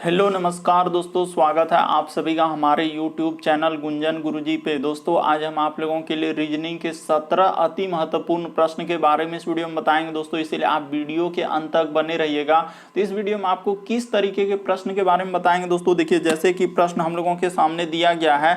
Hello नमस्कार दोस्तों, स्वागत है आप सभी का हमारे YouTube चैनल गुंजन गुरुजी पे। दोस्तों आज हम आप लोगों के लिए रीजनिंग के 17 अति महत्वपूर्ण प्रश्न के बारे में इस वीडियो में बताएंगे दोस्तों, इसीलिए आप वीडियो के अंत तक बने रहिएगा। तो इस वीडियो में आपको किस तरीके के प्रश्न के बारे में बताएंगे दोस्तों। देखिए, जैसे कि प्रश्न हम लोगों के सामने दिया गया है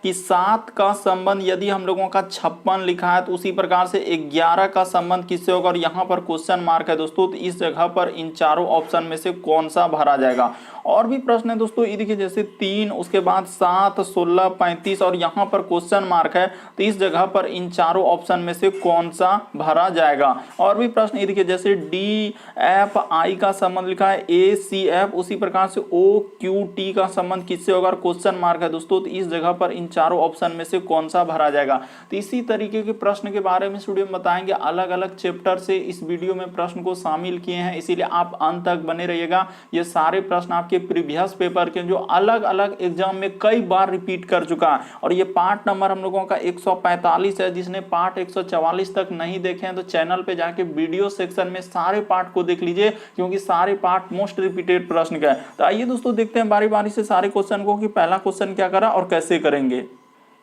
कि 7 का संबंध यदि हम लोगों का 56 लिखा है तो उसी प्रकार से 11 का संबंध किससे होगा, और यहाँ पर क्वेश्चन मार्क है दोस्तों। तो इस जगह पर इन चारों ऑप्शन में से कौन सा भरा जाएगा। और भी प्रश्न है दोस्तों, ये देखिए जैसे 3, उसके बाद 7, 16, 35 और यहाँ पर क्वेश्चन मार्क है, तो इस जगह पर इन चारों ऑप्शन में से कौन सा भरा जाएगा। और भी प्रश्न ये देखिए जैसे डी एफ आई का संबंध लिखा है, ए सी एफ, उसी प्रकार से ओ क्यू टी का संबंध किससे होगा, क्वेश्चन मार्क है दोस्तों। तो इस जगह पर इन चारों ऑप्शन में से कौन सा भरा जाएगा। तो इसी तरीके के प्रश्न के बारे में इस वीडियो में बताएंगे। अलग अलग चैप्टर से इस वीडियो में प्रश्न को शामिल किए हैं, इसीलिए आप अंत तक बने रहिएगा। ये सारे प्रश्न आपके प्रीवियस पेपर के जो अलग अलग एग्जाम में कई बार रिपीट कर चुका है। और ये पार्ट नंबर हम लोगों का 145 है। जिसने पार्ट 144 तक नहीं देखे हैं तो चैनल पे जाके वीडियो सेक्शन में सारे पार्ट को देख लीजिए, क्योंकि सारे पार्ट मोस्ट रिपीटेड प्रश्न का है। तो आइए दोस्तों देखते हैं बारी बारी से सारे क्वेश्चन को कि पहला क्वेश्चन क्या करा और कैसे करेंगे।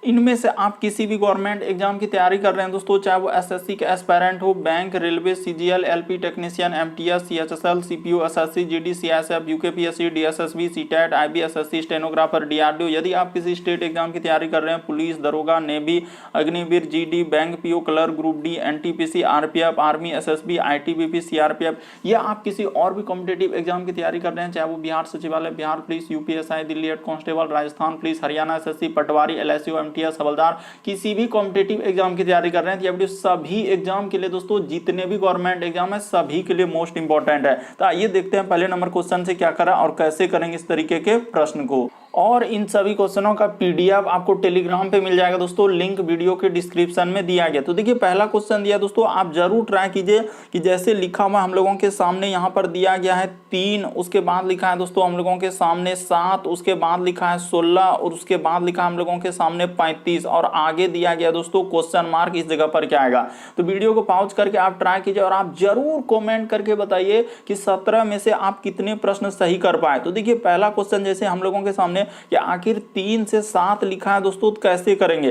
इनमें से आप किसी भी गवर्नमेंट एग्जाम की तैयारी कर रहे हैं दोस्तों, चाहे वो एसएससी के एस्पायरेंट हो, bank, railway, CGL, LP technician, MTS, CHSL, CPO, SSC, GD, CSF, UKPSC, DSSB, CTET, IBSSC, stenographer, DRDO. यदि आप किसी स्टेट एग्जाम की तैयारी कर रहे हैं, पुलिस, दरोगा, navy, Agniveer, GD, bank PO, clerk, group D, NTPC, RPF, army, SSB, ITBP, CRPF, या आप किसी और भी कॉम्पिटेटिव एग्जाम की तैयारी कर रहे हैं, चाहे वो बिहार सचिवालय, Bihar police, UPSI, Delhi head constable, Rajasthan police, Haryana SSC, Patwari, LSU, MTS, Havaldar, किसी भी कॉम्पिटेटिव एग्जाम की तैयारी कर रहे हैं, तो ये वीडियो सभी एग्जाम के लिए दोस्तों, जितने भी गवर्नमेंट एग्जाम है सभी के लिए मोस्ट इंपॉर्टेंट है। तो आइए देखते हैं पहले नंबर क्वेश्चन से क्या करा और कैसे करेंगे इस तरीके के प्रश्न को। और इन सभी क्वेश्चनों का पीडीएफ आपको टेलीग्राम पे मिल जाएगा दोस्तों, लिंक वीडियो के डिस्क्रिप्शन में दिया गया। तो देखिए पहला क्वेश्चन दिया दोस्तों, आप जरूर ट्राई कीजिए कि जैसे लिखा हुआ हम लोगों के सामने यहाँ पर दिया गया है 3, उसके बाद लिखा है दोस्तों हम लोगों के सामने 7, उसके बाद लिखा है 16 और उसके बाद लिखा है हम लोगों के सामने 35 और आगे दिया गया दोस्तों क्वेश्चन मार्क, इस जगह पर क्या आएगा। तो वीडियो को पॉज करके आप ट्राई कीजिए और आप जरूर कॉमेंट करके बताइए कि 17 में से आप कितने प्रश्न सही कर पाए। तो देखिए पहला क्वेश्चन जैसे हम लोगों के सामने कि आखिर 3 से 7 लिखा है दोस्तों, तो कैसे करेंगे।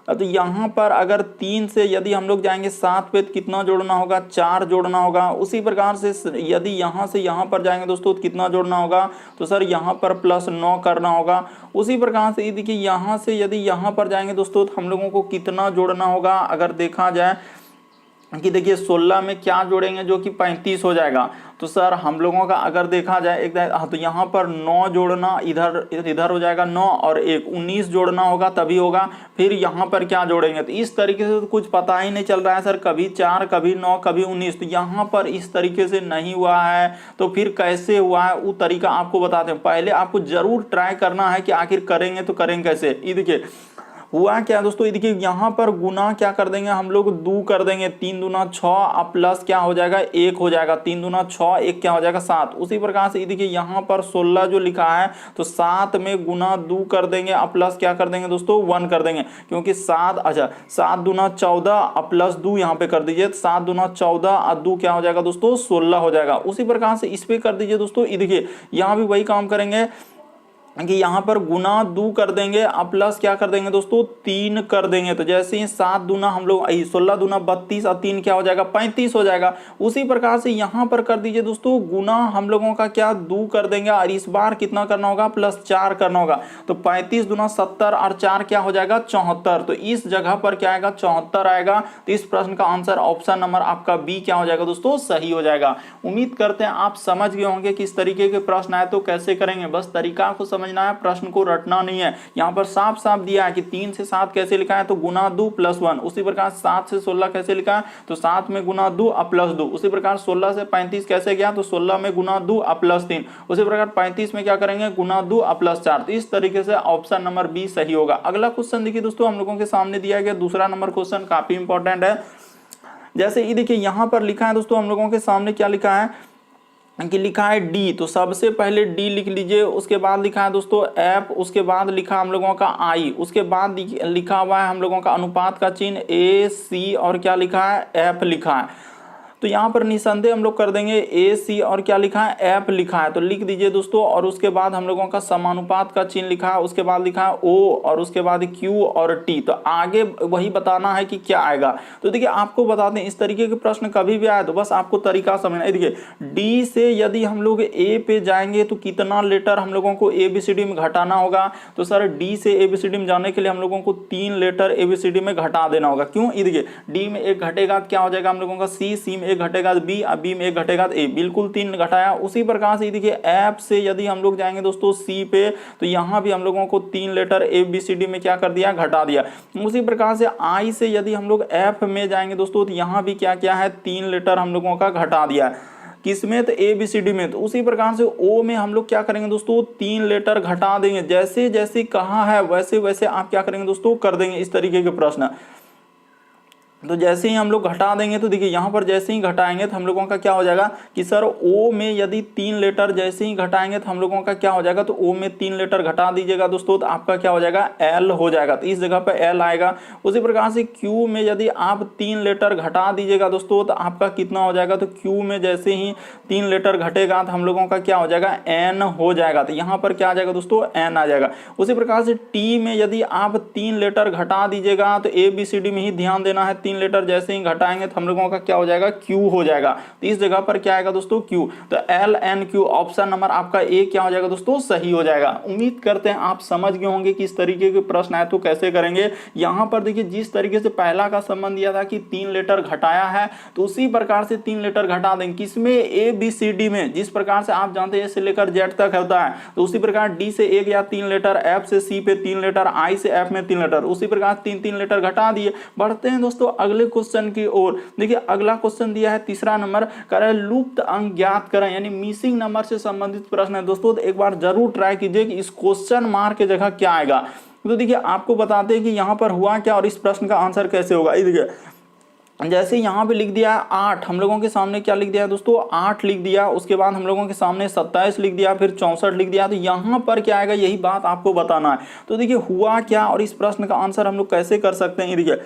तो यहां पर अगर 3 से यदि हम लोग जाएंगे 7 पे तो कितना जोड़ना होगा, 4 जोड़ना होगा। उसी प्रकार से यदि यहां से यहां पर जाएंगे दोस्तों तो कितना जोड़ना होगा, तो सर यहां पर +9 करना होगा। उसी प्रकार से देखिए यहां से यदि यहां पर जाएंगे दोस्तों तो हम लोगों को कितना जोड़ना होगा, अगर देखा जाए कि देखिए 16 में क्या जोड़ेंगे जो कि 35 हो जाएगा। तो सर हम लोगों का अगर देखा जाए एक तो यहाँ पर 9 जोड़ना, इधर हो जाएगा 9 और 1 19 जोड़ना होगा तभी होगा। फिर यहाँ पर क्या जोड़ेंगे, तो इस तरीके से तो कुछ पता ही नहीं चल रहा है सर, कभी 4 कभी 9 कभी 19। तो यहाँ पर इस तरीके से नहीं हुआ है, तो फिर कैसे हुआ है वो तरीका आपको बताते हैं। पहले आपको जरूर ट्राई करना है कि आखिर करेंगे तो करेंगे कैसे। ये देखिए हुआ क्या दोस्तों, देखिए यहाँ पर गुना क्या कर देंगे हम लोग, 2 कर देंगे, 3 दूना 6 अब प्लस क्या हो जाएगा 1 हो जाएगा, 3 दूना 6 1 क्या हो जाएगा 7। उसी प्रकार से देखिए यहाँ पर 16 जो लिखा है तो 7 में गुना 2 कर देंगे अब प्लस क्या कर देंगे दोस्तों 1 कर देंगे, क्योंकि 7 अच्छा 7 दूना 14 अब प्लस 2 यहाँ पे कर दीजिए, 7 दूना 14 और 2 क्या हो जाएगा दोस्तों 16 हो जाएगा। उसी प्रकार से इस पे कर दीजिए दोस्तों, ये देखिए यहाँ भी वही काम करेंगे कि यहाँ पर गुना 2 कर देंगे अब प्लस क्या कर देंगे दोस्तों 3 कर देंगे। तो जैसे ही 7 दूना हम लोग 16 दूना 32 और 3 क्या हो जाएगा 35 हो जाएगा। उसी प्रकार से यहाँ पर कर दीजिए दोस्तों गुना हम लोगों का क्या 2 कर देंगे और इस बार कितना करना होगा +4 करना होगा। तो 35 दूना 70 और 4 क्या हो जाएगा 74। तो इस जगह पर क्या आएगा 74 आएगा। तो इस प्रश्न का आंसर ऑप्शन नंबर आपका बी क्या हो जाएगा दोस्तों सही हो जाएगा। उम्मीद करते हैं आप समझ गए होंगे कि इस तरीके के प्रश्न आए तो कैसे करेंगे। बस तरीका को समझना है, प्रश्न को रटना नहीं है। यहाँ पर साफ साफ दिया है कि 3 से 7 कैसे लिखा है तो गुना 2 +1। उसी प्रकार 7 से 16 कैसे लिखा है तो 7 में गुना 2 और +2। उसी प्रकार 16 से 35 कैसे गया तो 16 में गुना 2 और +3। उसी प्रकार 35 में क्या करेंगे गुना 2 और +4। तो इस तरीके से ऑप्शन नंबर बी सही होगा। अगला क्वेश्चन देखिए दोस्तों हम लोगों के सामने दिया गया दूसरा नंबर क्वेश्चन काफी इंपॉर्टेंट है। जैसे ये देखिए यहाँ पर लिखा है दोस्तों हम लोगों के सामने क्या लिखा है कि लिखा है डी, तो सबसे पहले डी लिख लीजिए। उसके बाद लिखा है दोस्तों एफ, उसके बाद लिखा हम लोगों का आई, उसके बाद लिखा हुआ है हम लोगों का अनुपात का चिन्ह ए सी और क्या लिखा है एफ लिखा है। तो तो यहाँ पर निसंदेह हम लोग कर देंगे ए सी और क्या लिखा है एफ लिखा है, तो लिख दीजिए दोस्तों। और उसके बाद हम लोगों का समानुपात का चिन्ह लिखा है, उसके बाद लिखा है ओ और उसके बाद क्यू और टी। तो आगे वही बताना है कि क्या आएगा। तो देखिए आपको बता दें इस तरीके के प्रश्न कभी भी आए तो बस आपको तरीका समझना है। देखिए डी से यदि हम लोग ए पे जाएंगे तो कितना लेटर हम लोगों को एबीसीडी में घटाना होगा। तो सर डी से एबीसीडी में जाने के लिए हम लोगों को 3 लेटर एबीसीडी में घटा देना होगा। क्यों? ये देखिए डी में एक घटेगा क्या हो जाएगा हम लोगों का सी, सी में एक घटेगा बी, बी में एक घटेगा ए, बिल्कुल 3 घटाया। उसी प्रकार से देखिए एफ से यदि हम लोग जाएंगे दोस्तों सी पे तो यहाँ भी हम लोगों को 3 लेटर एबीसीडी में क्या कर दिया घटा दिया। उसी प्रकार से आई से यदि हम लोग एफ में जाएंगे दोस्तों तो यहाँ भी क्या क्या है 3 लेटर हम लोगों का घटा दिया। किसमें? तो ए बी सी डी में। तो उसी प्रकार से ओ में हम लोग क्या करेंगे दोस्तों 3 लेटर घटा देंगे। जैसे जैसे कहाँ है वैसे वैसे आप क्या करेंगे दोस्तों कर देंगे इस तरीके के प्रश्न। तो जैसे ही हम लोग घटा देंगे तो देखिए यहाँ पर जैसे ही घटाएंगे तो हम लोगों का क्या हो जाएगा कि सर ओ में यदि 3 लेटर जैसे ही घटाएंगे तो हम लोगों का क्या हो जाएगा। तो ओ में 3 लेटर घटा दीजिएगा दोस्तों तो आपका क्या हो जाएगा एल हो जाएगा। तो इस जगह पे एल आएगा। उसी प्रकार से क्यू में यदि आप 3 लेटर घटा दीजिएगा दोस्तों तो आपका कितना हो जाएगा। तो क्यू में जैसे ही 3 लेटर घटेगा तो हम लोगों का क्या हो जाएगा एन हो जाएगा। तो यहाँ पर क्या आ जाएगा दोस्तों एन आ जाएगा। उसी प्रकार से टी में यदि आप 3 लेटर घटा दीजिएगा तो ए बी सी डी में ही ध्यान देना है। 3 लेटर जैसे ही घटाएंगे तो हम लोगों का क्या हो जाएगा क्यू हो जाएगा। तो इस जगह पर क्या आएगा दोस्तों क्यू। तो L N Q option number आपका ए क्या हो जाएगा दोस्तों सही हो जाएगा। उम्मीद करते हैं आप समझ गए होंगे कि इस तरीके के प्रश्न आए तो कैसे करेंगे। यहां पर देखिए जिस तरीके से पहला का संबंध दिया था कि 3 लेटर घटाया है तो उसी प्रकार से 3 लेटर घटा देंगे किसमें ए बी सी डी में। जिस प्रकार से आप जानते हैं ए से लेकर जेड तक होता है तो उसी प्रकार डी से एक या 3 लेटर, एफ से सी पे 3 लेटर, आई से एफ में 3 लेटर, उसी प्रकार 3 लेटर घटा दिए। बढ़ते हैं दोस्तों अगले क्वेश्चन की ओर। देखिए अगला क्वेश्चन दिया है तीसरा नंबर करें लुप्त अंक ज्ञात करें, यानी मिसिंग नंबर से संबंधित प्रश्न है दोस्तों। तो एक बार जरूर ट्राई कीजिए कि इस क्वेश्चन मार्क की जगह क्या आएगा। तो देखिए आपको बताते हैं कि यहाँ पर हुआ क्या और इस प्रश्न का आंसर कैसे होगा। देखिए जैसे यहाँ पे लिख दिया है 8, हम लोगों के सामने क्या लिख दिया है दोस्तों 8 लिख दिया। उसके बाद हम लोगों के सामने 27 लिख दिया, फिर 64 लिख दिया। तो यहाँ पर क्या आएगा यही बात आपको बताना है। तो देखिए हुआ क्या और इस प्रश्न का आंसर हम लोग कैसे कर सकते हैं। देखिए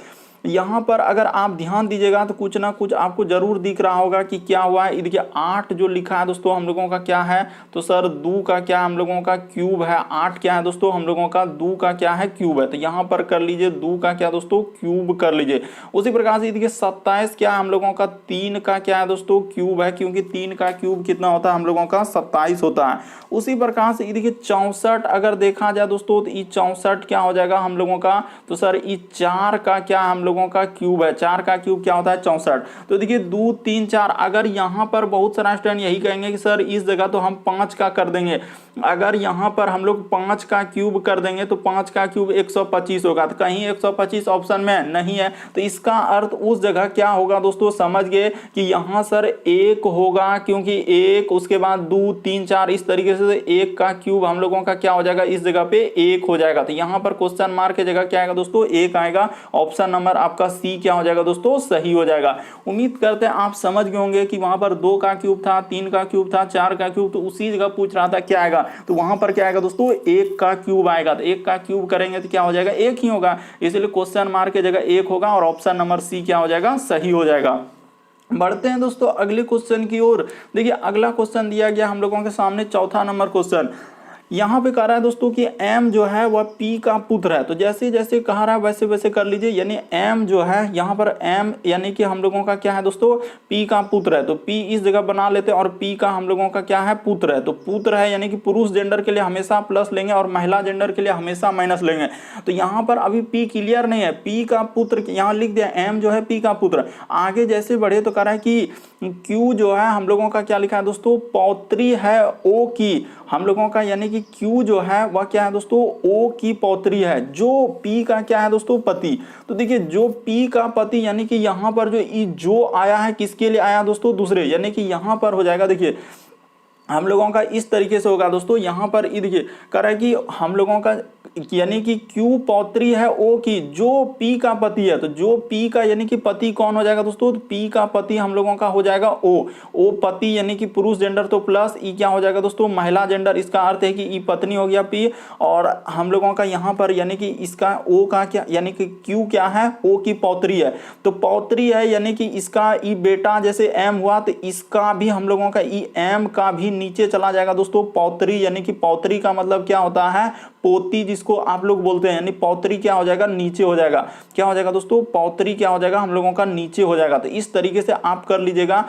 यहाँ पर अगर आप ध्यान दीजिएगा तो कुछ ना कुछ आपको जरूर दिख रहा होगा कि क्या हुआ है। देखिए 8 जो लिखा है दोस्तों हम लोगों का क्या है। तो सर 2 का क्या हम लोगों का क्यूब है। 8 क्या है दोस्तों हम लोगों का 2 का क्या है क्यूब है। तो यहाँ पर कर लीजिए 2 का क्या दोस्तों क्यूब कर लीजिए। उसी प्रकार से देखिए 27 क्या हम लोगों का 3 का क्या है दोस्तों क्यूब है, क्योंकि 3 का क्यूब कितना होता है हम लोगों का 27 होता है। उसी प्रकार से देखिए 64 अगर देखा जाए दोस्तों तो ये 64 क्या हो जाएगा हम लोगों का। तो सर ये 4 का क्या हम लोगों का क्यूब है। 4 का क्यूब क्या होता है 64। तो देखिए 2 3 4 अगर यहाँ पर बहुत सारा स्टूडेंट यही कहेंगे कि सर इस जगह तो हम 5 का कर देंगे। अगर यहाँ पर हम लोग 5 का क्यूब कर देंगे तो 5 का क्यूब 125 होगा। तो कहीं 125 ऑप्शन में नहीं है। तो इसका अर्थ उस जगह क्या होगा दोस्तों समझ गए कि यहाँ सर 1 होगा, क्योंकि 1 उसके बाद 2 3 4 इस तरीके से 1 का क्यूब हम लोगों का क्या हो जाएगा इस जगह पे 1 हो जाएगा। तो यहाँ पर क्वेश्चन मार्क की जगह क्या आएगा दोस्तों 1 आएगा। ऑप्शन नंबर आपका सी क्या हो जाएगा दोस्तों सही हो जाएगा। उम्मीद करते हैं आप समझ गए होंगे कि वहां पर 2 का क्यूब था, 3 का क्यूब था, 4 का क्यूब, तो उसी जगह पूछ रहा था क्या आएगा। तो वहां पर क्या आएगा दोस्तों 1 का क्यूब आएगा। तो 1 का क्यूब करेंगे तो क्या हो जाएगा 1 ही होगा, इसलिए क्वेश्चन मार्क की जगह 1 होगा और ऑप्शन नंबर सी क्या हो जाएगा सही हो जाएगा। बढ़ते हैं दोस्तों अगले क्वेश्चन की ओर। देखिए अगला क्वेश्चन दिया गया हम लोगों के सामने चौथा नंबर क्वेश्चन। यहाँ पे कह रहा है दोस्तों कि m जो है वह p का पुत्र है। तो जैसे जैसे कह रहा है वैसे वैसे कर लीजिए। यानी m जो है यहाँ पर m यानी कि हम लोगों का क्या है दोस्तों p का पुत्र है। तो p इस जगह बना लेते हैं और p का हम लोगों का क्या है पुत्र है। तो पुत्र है यानी कि पुरुष जेंडर के लिए हमेशा प्लस लेंगे और महिला जेंडर के लिए हमेशा माइनस लेंगे। तो यहाँ पर अभी p क्लियर नहीं है। p का पुत्र यहाँ लिख दिया, m जो है p का पुत्र। आगे जैसे बढ़े तो कह रहा है कि q जो है हम लोगों का क्या लिखा है दोस्तों पौत्री है o की हम लोगों का, यानी कि Q जो है वह क्या है दोस्तों O की पौत्री है, जो P का क्या है दोस्तों पति। तो देखिए जो P का पति यानी कि यहाँ पर जो आया है किसके लिए आया दोस्तों दूसरे, यानी कि यहाँ पर हो जाएगा। देखिए हम लोगों का इस तरीके से होगा दोस्तों। यहाँ पर ये देखिए कह रहा है कि हम लोगों का यानी कि Q पौत्री है O की, जो P का पति है, तो जो P का यानी कि पति कौन हो जाएगा दोस्तों, तो P का पति हम लोगों का हो जाएगा O पति यानी कि पुरुष जेंडर, तो प्लस E क्या हो जाएगा दोस्तों, महिला जेंडर। इसका अर्थ है कि E पत्नी हो गया P, और हम लोगों का यहाँ पर यानी कि इसका O का क्या यानी कि Q क्या है, O की पौत्री है, तो पौत्री है यानी कि इसका E बेटा जैसे M हुआ, तो इसका भी हम लोगों का E M का भी नीचे चला जाएगा दोस्तों। पौत्री यानी कि पौत्री का मतलब क्या होता है, पोती जिसको आप लोग बोलते हैं, यानी पौत्री क्या हो जाएगा, नीचे हो जाएगा। क्या हो जाएगा दोस्तों, पौत्री क्या हो जाएगा, हम लोगों का नीचे हो जाएगा। तो इस तरीके से आप कर लीजिएगा,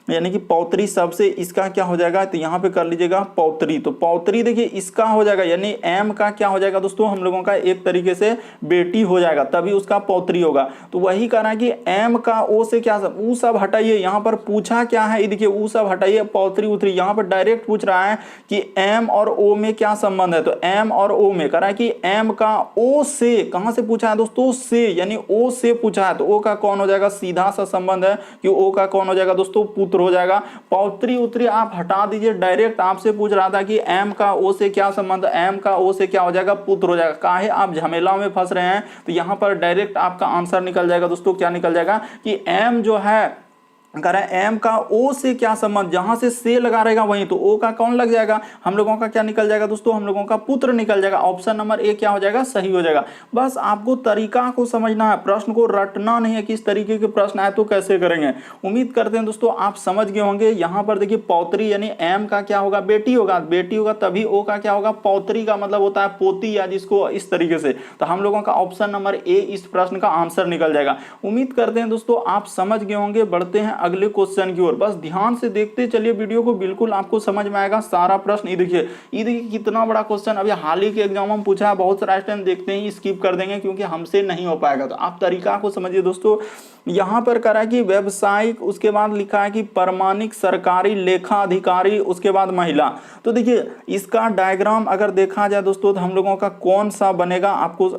यानी कि पौत्री सबसे इसका क्या हो जाएगा, तो यहाँ पे कर लीजिएगा पौत्री। तो पौत्री देखिए इसका हो जाएगा, यानी एम का क्या हो जाएगा दोस्तों, हम लोगों का एक तरीके से बेटी हो जाएगा, तभी उसका पौत्री होगा। तो वही कह रहा है कि एम का ओ से क्या सब, ऊ सब हटाइए। यहाँ पर पूछा क्या है, ये देखिए ऊ सब हटाइए, पौत्री उतरी। यहाँ पर डायरेक्ट पूछ रहा है कि एम और ओ में क्या संबंध है, तो एम और ओ में कह रहा है कि एम का ओ से, कहां से पूछा है दोस्तों, से, यानी ओ से पूछा है, तो ओ का कौन हो जाएगा, सीधा सा संबंध है कि ओ का कौन हो जाएगा दोस्तों, हो जाएगा। पौत्री उत्तरी आप हटा दीजिए, डायरेक्ट आपसे पूछ रहा था कि एम का ओ से क्या संबंध, एम का ओ से क्या हो जाएगा, पुत्र हो जाएगा। काहे आप झमेला में फंस रहे हैं, तो यहां पर डायरेक्ट आपका आंसर निकल जाएगा दोस्तों। क्या निकल जाएगा कि एम जो है कह रहा है एम का ओ से क्या संबंध, जहां से लगा रहेगा वहीं, तो ओ का कौन लग जाएगा, हम लोगों का क्या निकल जाएगा दोस्तों, हम लोगों का पुत्र निकल जाएगा। ऑप्शन नंबर ए क्या हो जाएगा, सही हो जाएगा। बस आपको तरीका को समझना है, प्रश्न को रटना नहीं है। किस तरीके के प्रश्न आए तो कैसे करेंगे, उम्मीद करते हैं दोस्तों आप समझ गए होंगे। यहाँ पर देखिए पौत्री यानी एम का क्या होगा, बेटी होगा, बेटी होगा तभी ओ का क्या होगा, पौत्री का मतलब होता है पोती, या जिसको इस तरीके से। तो हम लोगों का ऑप्शन नंबर ए इस प्रश्न का आंसर निकल जाएगा। उम्मीद करते हैं दोस्तों आप समझ गए होंगे। बढ़ते हैं अगले क्वेश्चन की ओर, बस ध्यान से देखते चलिए वीडियो को, बिल्कुल आपको समझ में आएगा सारा प्रश्न। ये देखिए कितना बड़ा क्वेश्चन अभी हाल ही के एग्जाम में पूछा है। बहुत सारा स्टूडेंट देखते ही स्किप कर देंगे क्योंकि हमसे नहीं हो पाएगा, तो आप तरीका को समझिए दोस्तों। यहां पर करा कि व्यवसायिक, उसके बाद लिखा है कि प्रमाणिक, सरकारी, लेखा अधिकारी, उसके बाद महिला। तो देखिए इसका डायग्राम अगर देखा जाए दोस्तों, तो हम लोगों का कौन सा बनेगा, आपको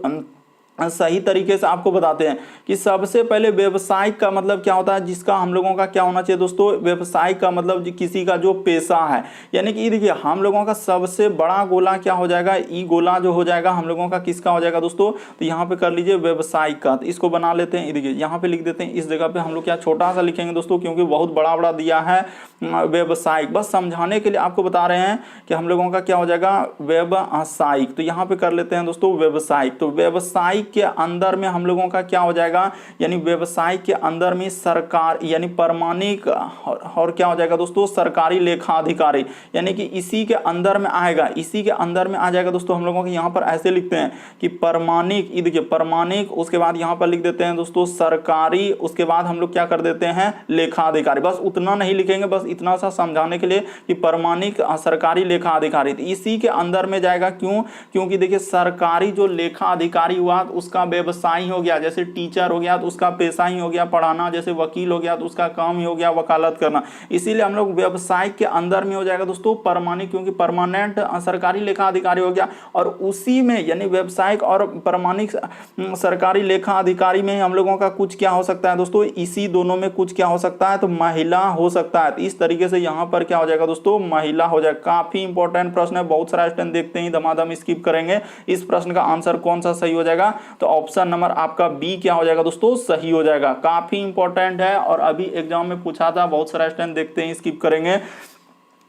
सही तरीके से आपको बताते हैं कि सबसे पहले व्यवसायिक का मतलब क्या होता है, जिसका हम लोगों का क्या होना चाहिए दोस्तों, व्यवसायिक का मतलब किसी का जो पेशा है। यानी कि देखिए हम लोगों का सबसे बड़ा गोला क्या हो जाएगा, ई गोला जो हो जाएगा हम लोगों का किसका हो जाएगा दोस्तों, तो यहाँ पे कर लीजिए व्यवसायिक का। तो इसको बना लेते हैं, देखिए यहाँ पे लिख देते हैं, इस जगह पे हम लोग क्या छोटा सा लिखेंगे दोस्तों, क्योंकि बहुत बड़ा बड़ा दिया है व्यवसायिक। बस समझाने के लिए आपको बता रहे हैं कि हम लोगों का क्या हो जाएगा, व्यवसायिक। तो यहाँ पे कर लेते हैं दोस्तों व्यवसायिक। तो व्यवसायिक के अंदर में हम लोगों का क्या हो जाएगा, यानी व्यवसाय के अंदर में सरकार यानी प्रमाणिक, और क्या हो जाएगा दोस्तों, सरकारी लेखा अधिकारी, यानी कि इसी के अंदर में आएगा, इसी के अंदर में आ जाएगा दोस्तों। हम लोगों के यहाँ पर ऐसे लिखते हैं कि प्रमाणिक, ये देखिए प्रमाणिक, उसके बाद यहाँ पर लिख देते हैं दोस्तों सरकारी, उसके बाद हम लोग क्या कर देते हैं लेखा अधिकारी। बस उतना नहीं लिखेंगे, बस इतना सा समझाने के लिए कि प्रमाणिक, सरकारी, लेखा अधिकारी, इसी के अंदर में जाएगा। क्यों, क्योंकि देखिए सरकारी जो लेखा अधिकारी हुआ उसका व्यवसाय हो गया, जैसे टीचर हो गया तो उसका पेशा ही हो गया पढ़ाना, जैसे वकील हो गया तो उसका काम ही हो गया वकालत करना। इसीलिए हम लोग व्यवसाय के अंदर में हो जाएगा दोस्तों प्रमाणिक, क्योंकि परमानेंट सरकारी लेखा अधिकारी हो गया। और उसी में यानी व्यवसायिक और प्रमाणिक सरकारी लेखा अधिकारी में हम लोगों का कुछ क्या हो सकता है दोस्तों, इसी दोनों में कुछ क्या हो सकता है, तो महिला हो सकता है। तो इस तरीके से यहाँ पर क्या हो जाएगा दोस्तों, महिला हो जाएगा। काफी इंपॉर्टेंट प्रश्न है, बहुत सारा स्टूडेंट देखते ही धमाधम स्किप करेंगे। इस प्रश्न का आंसर कौन सा सही हो जाएगा, तो ऑप्शन नंबर आपका बी क्या हो जाएगा दोस्तों, सही हो जाएगा। काफी इंपॉर्टेंट है और अभी एग्जाम में पूछा था, बहुत सारा स्टूडेंट देखते ही स्किप करेंगे।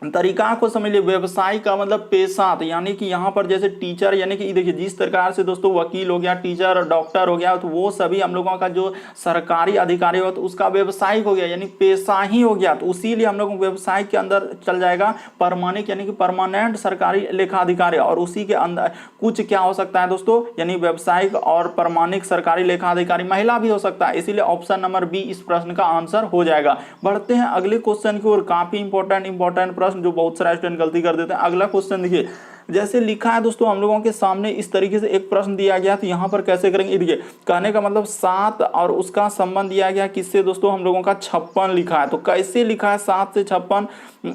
तरीका को समझ लिया, व्यवसाय का मतलब पेशा, तो यानी कि यहाँ पर जैसे टीचर, यानी कि देखिए जिस प्रकार से दोस्तों वकील हो गया, टीचर, डॉक्टर हो गया, तो वो सभी हम लोगों का जो सरकारी अधिकारी हो तो उसका व्यवसायिक हो गया, यानी पेशा ही हो गया। तो उसीलिए हम लोग व्यवसाय के अंदर चल जाएगा प्रमाणिक, यानी कि परमानेंट सरकारी लेखा अधिकारी। और उसी के अंदर कुछ क्या हो सकता है दोस्तों, यानी व्यवसायिक और प्रमाणिक सरकारी लेखा अधिकारी महिला भी हो सकता है। इसीलिए ऑप्शन नंबर बी इस प्रश्न का आंसर हो जाएगा। बढ़ते हैं अगले क्वेश्चन की ओर, काफी इंपॉर्टेंट प्रश्न जो बहुत सारे स्टूडेंट गलती कर देते हैं। अगला क्वेश्चन देखिए, जैसे लिखा है दोस्तों हम लोगों के सामने इस तरीके से एक प्रश्न दिया गया, तो यहाँ पर कैसे करेंगे, देखिए कहने का मतलब 7 और उसका संबंध दिया गया किससे दोस्तों, हम लोगों का 56 लिखा है। तो कैसे लिखा है 7 से 56,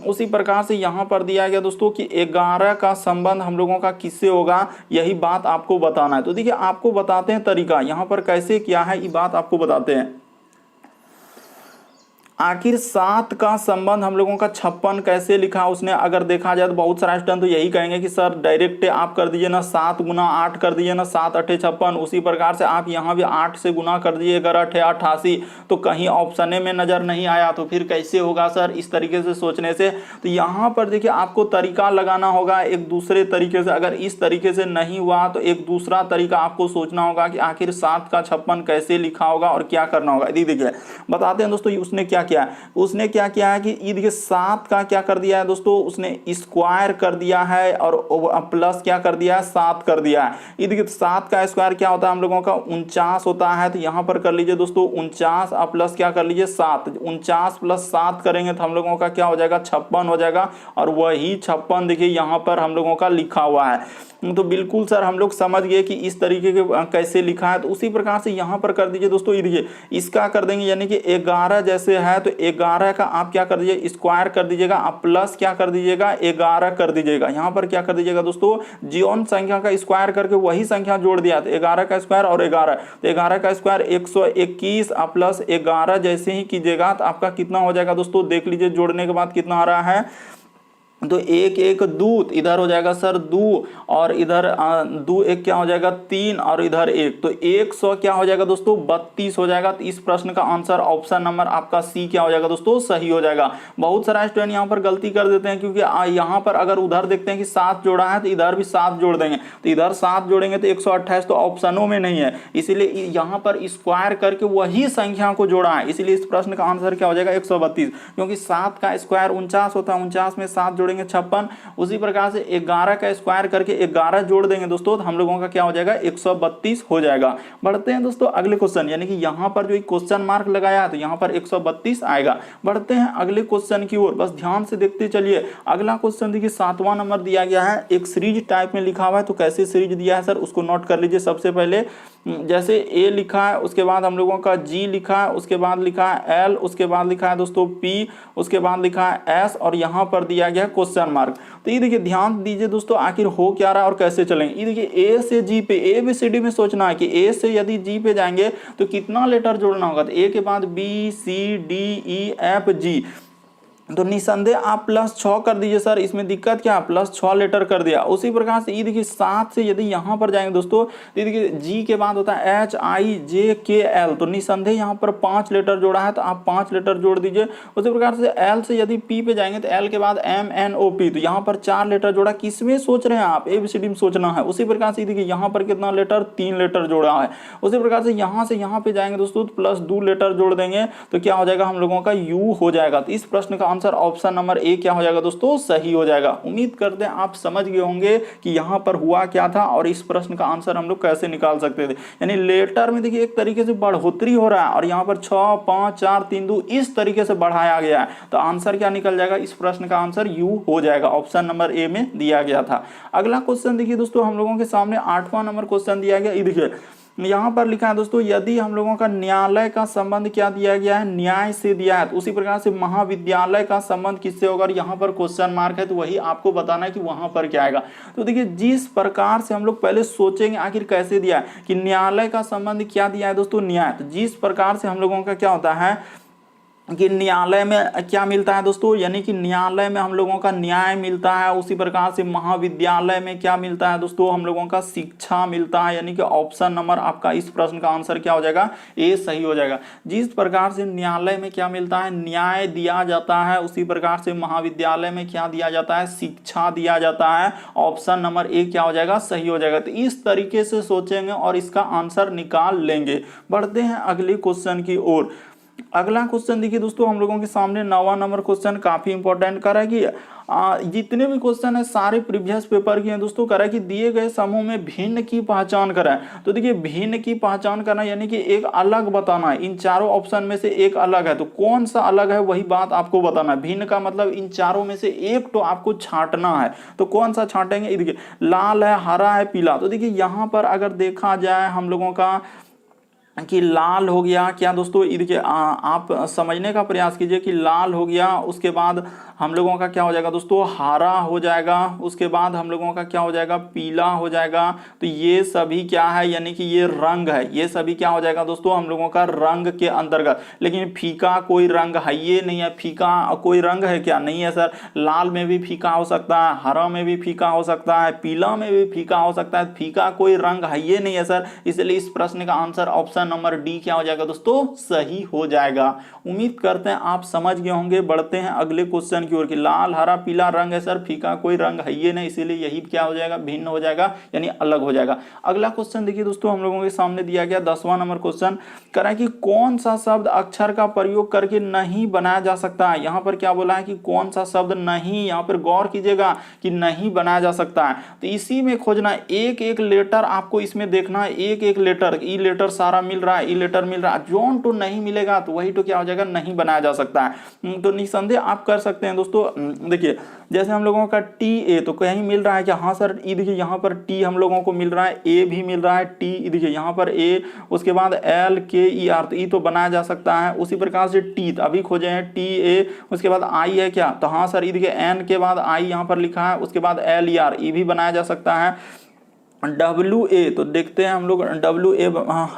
उसी प्रकार से यहाँ पर दिया गया दोस्तों कि 11 का संबंध हम लोगों का किससे होगा, यही बात आपको बताना है। तो देखिए आपको बताते हैं तरीका, यहाँ पर कैसे किया है ये बात आपको बताते हैं। आखिर 7 का संबंध हम लोगों का 56 कैसे लिखा उसने, अगर देखा जाए तो बहुत सारा स्टूडेंट तो यही कहेंगे कि सर डायरेक्ट आप कर दीजिए ना, 7 गुना 8 कर दीजिए ना, 7 8 56। उसी प्रकार से आप यहाँ भी 8 से गुना कर दीजिए, 11 8 88। तो कहीं ऑप्शन में नजर नहीं आया, तो फिर कैसे होगा सर इस तरीके से सोचने से। तो यहाँ पर देखिए आपको तरीका लगाना होगा एक दूसरे तरीके से। अगर इस तरीके से नहीं हुआ तो एक दूसरा तरीका आपको सोचना होगा कि आखिर 7 का 56 कैसे लिखा होगा और क्या करना होगा। देखिए बताते हैं दोस्तों, उसने क्या किया है, उसने क्या किया है कि ये देखिए 7 का क्या कर दिया है दोस्तों, उसने स्क्वायर कर दिया है और प्लस क्या कर दिया है, 7 कर दिया है। ये देखिए 7 का स्क्वायर क्या होता है हम लोगों का 49 होता है। तो यहां पर कर लीजिए दोस्तों 49 और प्लस क्या कर लीजिए 7, 49 प्लस 7 करेंगे तो हम लोगों का क्या हो जाएगा 56 हो जाएगा। और वही 56 देखिए यहां पर हम लोगों का लिखा हुआ है। तो बिल्कुल सर हम लोग समझ गए कि इस तरीके के कैसे लिखा है। तो उसी प्रकार से यहां पर कर दीजिए दोस्तों, ये देखिए इसका कर देंगे यानी कि 11 जैसे है तो 11 का आप क्या कर दीजिए स्क्वायर कर दीजिएगा, आप प्लस क्या कर दीजिएगा 11 कर दीजिएगा। यहां पर क्या कर दीजिएगा दोस्तों, जीवन संख्या का स्क्वायर करके वही संख्या जोड़ दिया, तो 11 का स्क्वायर और 11, तो 11 का स्क्वायर 121 प्लस 11 जैसे ही कीजिएगा तो आपका कितना हो जाएगा दोस्तों, देख लीजिए जोड़ने के बाद कितना आ रहा है। तो 1 1 2, इधर हो जाएगा सर 2 और इधर 2 1 क्या हो जाएगा 3 और इधर 1, तो 100 क्या हो जाएगा दोस्तों 32 हो जाएगा। तो इस प्रश्न का आंसर ऑप्शन नंबर आपका सी क्या हो जाएगा दोस्तों, सही हो जाएगा। बहुत सारा स्टूडेंट यहाँ पर गलती कर देते हैं, क्योंकि यहाँ पर अगर उधर देखते हैं कि 7 जोड़ा है तो इधर भी 7 जोड़ देंगे, तो इधर 7 जोड़ेंगे तो 128 तो ऑप्शनों में नहीं है, इसीलिए यहाँ पर स्क्वायर करके वही संख्या को जोड़ा है। इसीलिए इस प्रश्न का आंसर क्या हो जाएगा 132, क्योंकि 7 का स्क्वायर 49 होता है, 49 में 7 जोड़ेंगे 56। उसी प्रकार से 11 का स्क्वायर करके 11 जोड़ देंगे दोस्तों तो हम लोगों का क्या हो जाएगा 132 हो जाएगा। बढ़ते हैं दोस्तों अगले क्वेश्चन, यानी कि यहां पर जो क्वेश्चन मार्क लगाया है तो यहां पर 132 आएगा। बढ़ते हैं अगले क्वेश्चन की ओर, बस ध्यान से देखते चलिए। अगला क्वेश्चन देखिए 7वां नंबर दिया गया है, एक सीरीज टाइप में लिखा हुआ है। तो कैसे सीरीज दिया है सर उसको नोट कर लीजिए। सबसे पहले जैसे ए लिखा है, उसके बाद हम लोगों का जी लिखा है, उसके बाद लिखा है एल, उसके बाद लिखा है दोस्तों पी, उसके बाद लिखा है एस और यहां पर दिया गया क्वेश्चन मार्क। तो ये देखिए ध्यान दीजिए दोस्तों, आखिर हो क्या रहा है और कैसे चलेंगे। ये देखिए ए से जी पे, ए बी सी डी में सोचना है कि ए से यदि जी पे जाएंगे तो कितना लेटर जोड़ना होगा। तो ए के बाद B C D E F G, तो निसंदेह आप +6 कर दीजिए। सर इसमें दिक्कत क्या है, +6 लेटर कर दिया। उसी प्रकार से ये देखिए 7 से यदि यहां पर जाएंगे दोस्तों, तो देखिए जी के बाद होता है HIJKL, तो निसंदेह यहां पर 5 लेटर जोड़ा है तो आप 5 लेटर जोड़ दीजिए। उसी प्रकार से एल से यदि पी पे जाएंगे तो एल के बाद MNOP, तो यहां पर 4 लेटर जोड़ा। किसमें सोच रहे हैं आप, ABCD में सोचना है। उसी प्रकार से देखिए यहां पर कितना लेटर 3 लेटर जोड़ा है। उसी प्रकार से यहां पे जाएंगे दोस्तों तो +2 लेटर जोड़ देंगे तो क्या हो जाएगा हम लोगों का U हो जाएगा। तो इस प्रश्न का आंसर ऑप्शन नंबर ए क्या हो जाएगा दोस्तों, सही हो जाएगा। उम्मीद करते हैं आप समझ गए होंगे कि यहां पर हुआ क्या था और इस प्रश्न का आंसर हम लोग कैसे निकाल सकते थे। यानी लेटर में देखिए एक तरीके से बढ़ोतरी हो रहा है और यहां पर 6 5 4 3 2 इस तरीके से बढ़ाया गया है। तो आंसर क्या निकल जाएगा, इस प्रश्न का आंसर यू हो जाएगा, ऑप्शन नंबर ए में दिया गया था। अगला क्वेश्चन देखिए दोस्तों, हम लोगों के सामने 8वां नंबर क्वेश्चन दिया गया। ये देखिए यहां पर लिखा है दोस्तों, यदि हम लोगों का न्यायालय का संबंध क्या दिया गया है, न्याय से दिया है। तो उसी प्रकार से महाविद्यालय का संबंध किससे होगा, और यहां पर क्वेश्चन मार्क है तो वही आपको बताना है कि वहां पर क्या आएगा। तो देखिए जिस प्रकार से हम लोग पहले सोचेंगे आखिर कैसे दिया है कि न्यायालय का संबंध क्या दिया है दोस्तों, न्याय। तो जिस प्रकार से हम लोगों का क्या होता है कि न्यायालय में क्या मिलता है दोस्तों, यानी कि न्यायालय में हम लोगों का न्याय मिलता है। उसी प्रकार से महाविद्यालय में क्या मिलता है दोस्तों, हम लोगों का शिक्षा मिलता है। यानी कि ऑप्शन नंबर आपका इस प्रश्न का आंसर क्या हो जाएगा, ए सही हो जाएगा। जिस प्रकार से न्यायालय में क्या मिलता है, न्याय दिया जाता है, उसी प्रकार से महाविद्यालय में क्या दिया जाता है, शिक्षा दिया जाता है। ऑप्शन नंबर ए क्या हो जाएगा, सही हो जाएगा। तो इस तरीके से सोचेंगे और इसका आंसर निकाल लेंगे। बढ़ते हैं अगले क्वेश्चन की ओर। अगला क्वेश्चन देखिए दोस्तों, हम लोगों के सामने 9वां नंबर क्वेश्चन काफी इंपॉर्टेंट कर रहा है कि जितने भी क्वेश्चन है सारे प्रीवियस पेपर के हैं दोस्तों। कर रहा है कि दिए गए समूह में भिन्न की पहचान करें। तो देखिए भिन्न की पहचान करना यानी कि एक अलग बताना है। इन चारों ऑप्शन में से एक अलग है, तो कौन सा अलग है वही बात आपको बताना है। भिन्न का मतलब इन चारों में से एक तो आपको छांटना है। तो कौन सा छांटेंगे, देखिए लाल है, हरा है, पीला। तो देखिए यहाँ पर अगर देखा जाए हम लोगों का कि लाल हो गया क्या दोस्तों, देखिए आप समझने का प्रयास कीजिए कि लाल हो गया, उसके बाद हम लोगों का क्या हो जाएगा दोस्तों, हरा हो जाएगा, उसके बाद हम लोगों का क्या हो जाएगा, पीला हो जाएगा। तो ये सभी क्या है, यानी कि ये रंग है, ये सभी क्या हो जाएगा दोस्तों, हम लोगों का रंग के अंतर्गत। लेकिन फीका कोई रंग है ये नहीं है, फीका कोई रंग है क्या, नहीं है सर। लाल में भी फीका हो सकता है, हरा में भी फीका हो सकता है, पीला में भी फीका हो सकता है, फीका कोई रंग है ये नहीं है सर। इसलिए इस प्रश्न का आंसर ऑप्शन नंबर डी क्या हो जाएगा दोस्तों, सही हो जाएगा। उम्मीद करते हैं आप समझ गए होंगे। बढ़ते हैं अगले क्वेश्चन की ओर कि लाल हरा पीला रंग है सर, फीका कोई रंग है ये नहीं, इसीलिए यही क्या हो जाएगा, भिन्न हो जाएगा यानी अलग हो जाएगा। अगला क्वेश्चन देखिए दोस्तों, हम लोगों के सामने दिया गया 10वां नंबर क्वेश्चन कह रहा है कि कौन सा शब्द अक्षर का प्रयोग करके नहीं बनाया जा सकता है। यहां पर क्या बोला है कि कौन सा शब्द नहीं, यहां पर गौर कीजिएगा कि नहीं बनाया जा सकता है। तो इसी में खोजना, एक एक लेटर आपको इसमें देखना है, एक एक लेटर, ई लेटर सारा मिल रहा है, ई लेटर मिल रहा है, जोन टू नहीं मिलेगा तो वही तो क्या हो जाएगा, नहीं बनाया जा सकता है। तो निसंदेह आप कर सकते हैं दोस्तों। देखिए जैसे हम लोगों का टी ए तो कहीं मिल रहा है क्या, हाँ सर, ई देखिए यहाँ पर टी हम लोगों को मिल रहा है, ए भी मिल रहा है, टी देखिए यहाँ पर ए, उसके बाद एल के ई आर, तो ई तो बनाया जा सकता है। उसी प्रकार से टी अभी खोजे हैं टी ए, उसके बाद आई है क्या, तो हाँ सर, ई देखिए एन के बाद आई यहाँ पर लिखा है, उसके बाद एल ई आर, ई भी बनाया जा सकता है। डब्लू ए तो देखते हैं हम लोग, डब्लू ए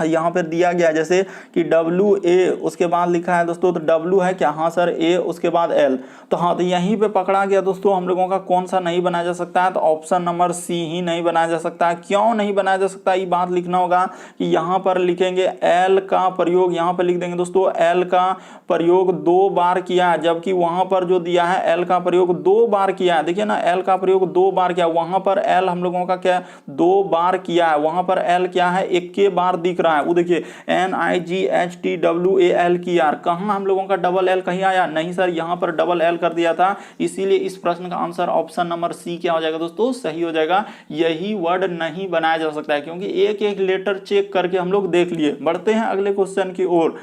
यहाँ पर दिया गया जैसे कि डब्लू ए, उसके बाद लिखा है दोस्तों, तो डब्लू है क्या, हाँ सर ए, उसके बाद एल, तो हाँ तो यहीं पे पकड़ा गया दोस्तों हम लोगों का कौन सा नहीं बनाया जा सकता है, तो ऑप्शन नंबर सी ही नहीं बनाया जा सकता है। क्यों नहीं बनाया जा सकता, ये बात लिखना होगा कि यहाँ पर लिखेंगे एल का प्रयोग, यहाँ पर लिख देंगे दोस्तों एल का प्रयोग 2 बार किया है, जबकि वहां पर जो दिया है एल का प्रयोग 2 बार किया है। देखिए ना, एल का प्रयोग 2 बार किया, वहां पर एल हम लोगों का क्या 2 बार किया है, वहां पर एल क्या है, 1 के बार दिख रहा है। वो देखिए NIGHTWAL की आर, कहां हम लोगों का डबल एल कहीं आया, नहीं सर, यहां पर डबल एल कर दिया था। इसीलिए इस प्रश्न का आंसर ऑप्शन नंबर सी क्या हो जाएगा दोस्तों, सही हो जाएगा। यही वर्ड नहीं बनाया जा सकता है, क्योंकि एक एक लेटर चेक करके हम लोग देख लिए। बढ़ते हैं अगले क्वेश्चन की ओर।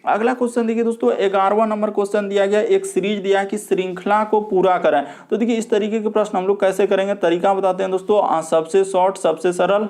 अगला क्वेश्चन देखिए दोस्तों, 11वां नंबर क्वेश्चन दिया गया, एक सीरीज दिया है कि श्रृंखला को पूरा करें। तो देखिए इस तरीके के प्रश्न हम लोग कैसे करेंगे, तरीका बताते हैं दोस्तों। सबसे शॉर्ट, सबसे सरल,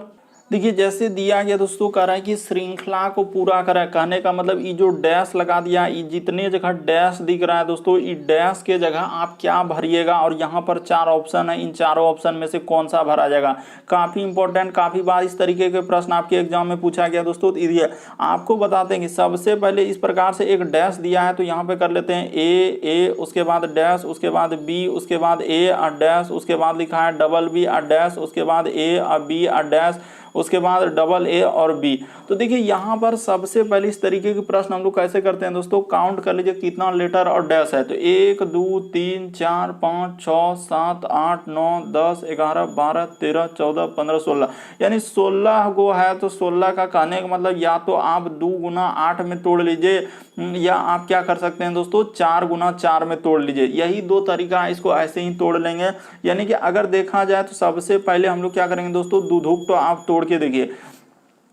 देखिए जैसे दिया गया दोस्तों, कह रहा है कि श्रृंखला को पूरा करें। कहने का मतलब ये जो डैश लगा दिया, ये जितने जगह डैश दिख रहा है दोस्तों, ये डैश के जगह आप क्या भरिएगा, और यहाँ पर 4 ऑप्शन है, इन चारों ऑप्शन में से कौन सा भरा जाएगा। काफी इंपॉर्टेंट, काफी बार इस तरीके के प्रश्न आपके एग्जाम में पूछा गया दोस्तों। तो ये आपको बताते हैं कि सबसे पहले इस प्रकार से एक डैश दिया है, तो यहाँ पे कर लेते हैं ए, उसके बाद डैश, उसके बाद बी, उसके बाद ए और डैश, उसके बाद लिखा है डबल बी और डैश, उसके बाद ए और बी और डैश, उसके बाद डबल ए और बी। तो देखिए यहाँ पर सबसे पहले इस तरीके के प्रश्न हम लोग कैसे करते हैं दोस्तों, काउंट कर लीजिए कितना लेटर और डैश है। तो 1 2 3 4 5 6 7 8 9 10 11 12 13 14 15 16, यानी 16 गो है। तो 16 का कहने का मतलब या तो आप 2 गुना 8 में तोड़ लीजिए, या आप क्या कर सकते हैं दोस्तों, 4 गुना 4 में तोड़ लीजिए। यही 2 तरीका है, इसको ऐसे ही तोड़ लेंगे। यानी कि अगर देखा जाए तो सबसे पहले हम लोग क्या करेंगे दोस्तों, दुधुक तो आप तोड़ के देखिए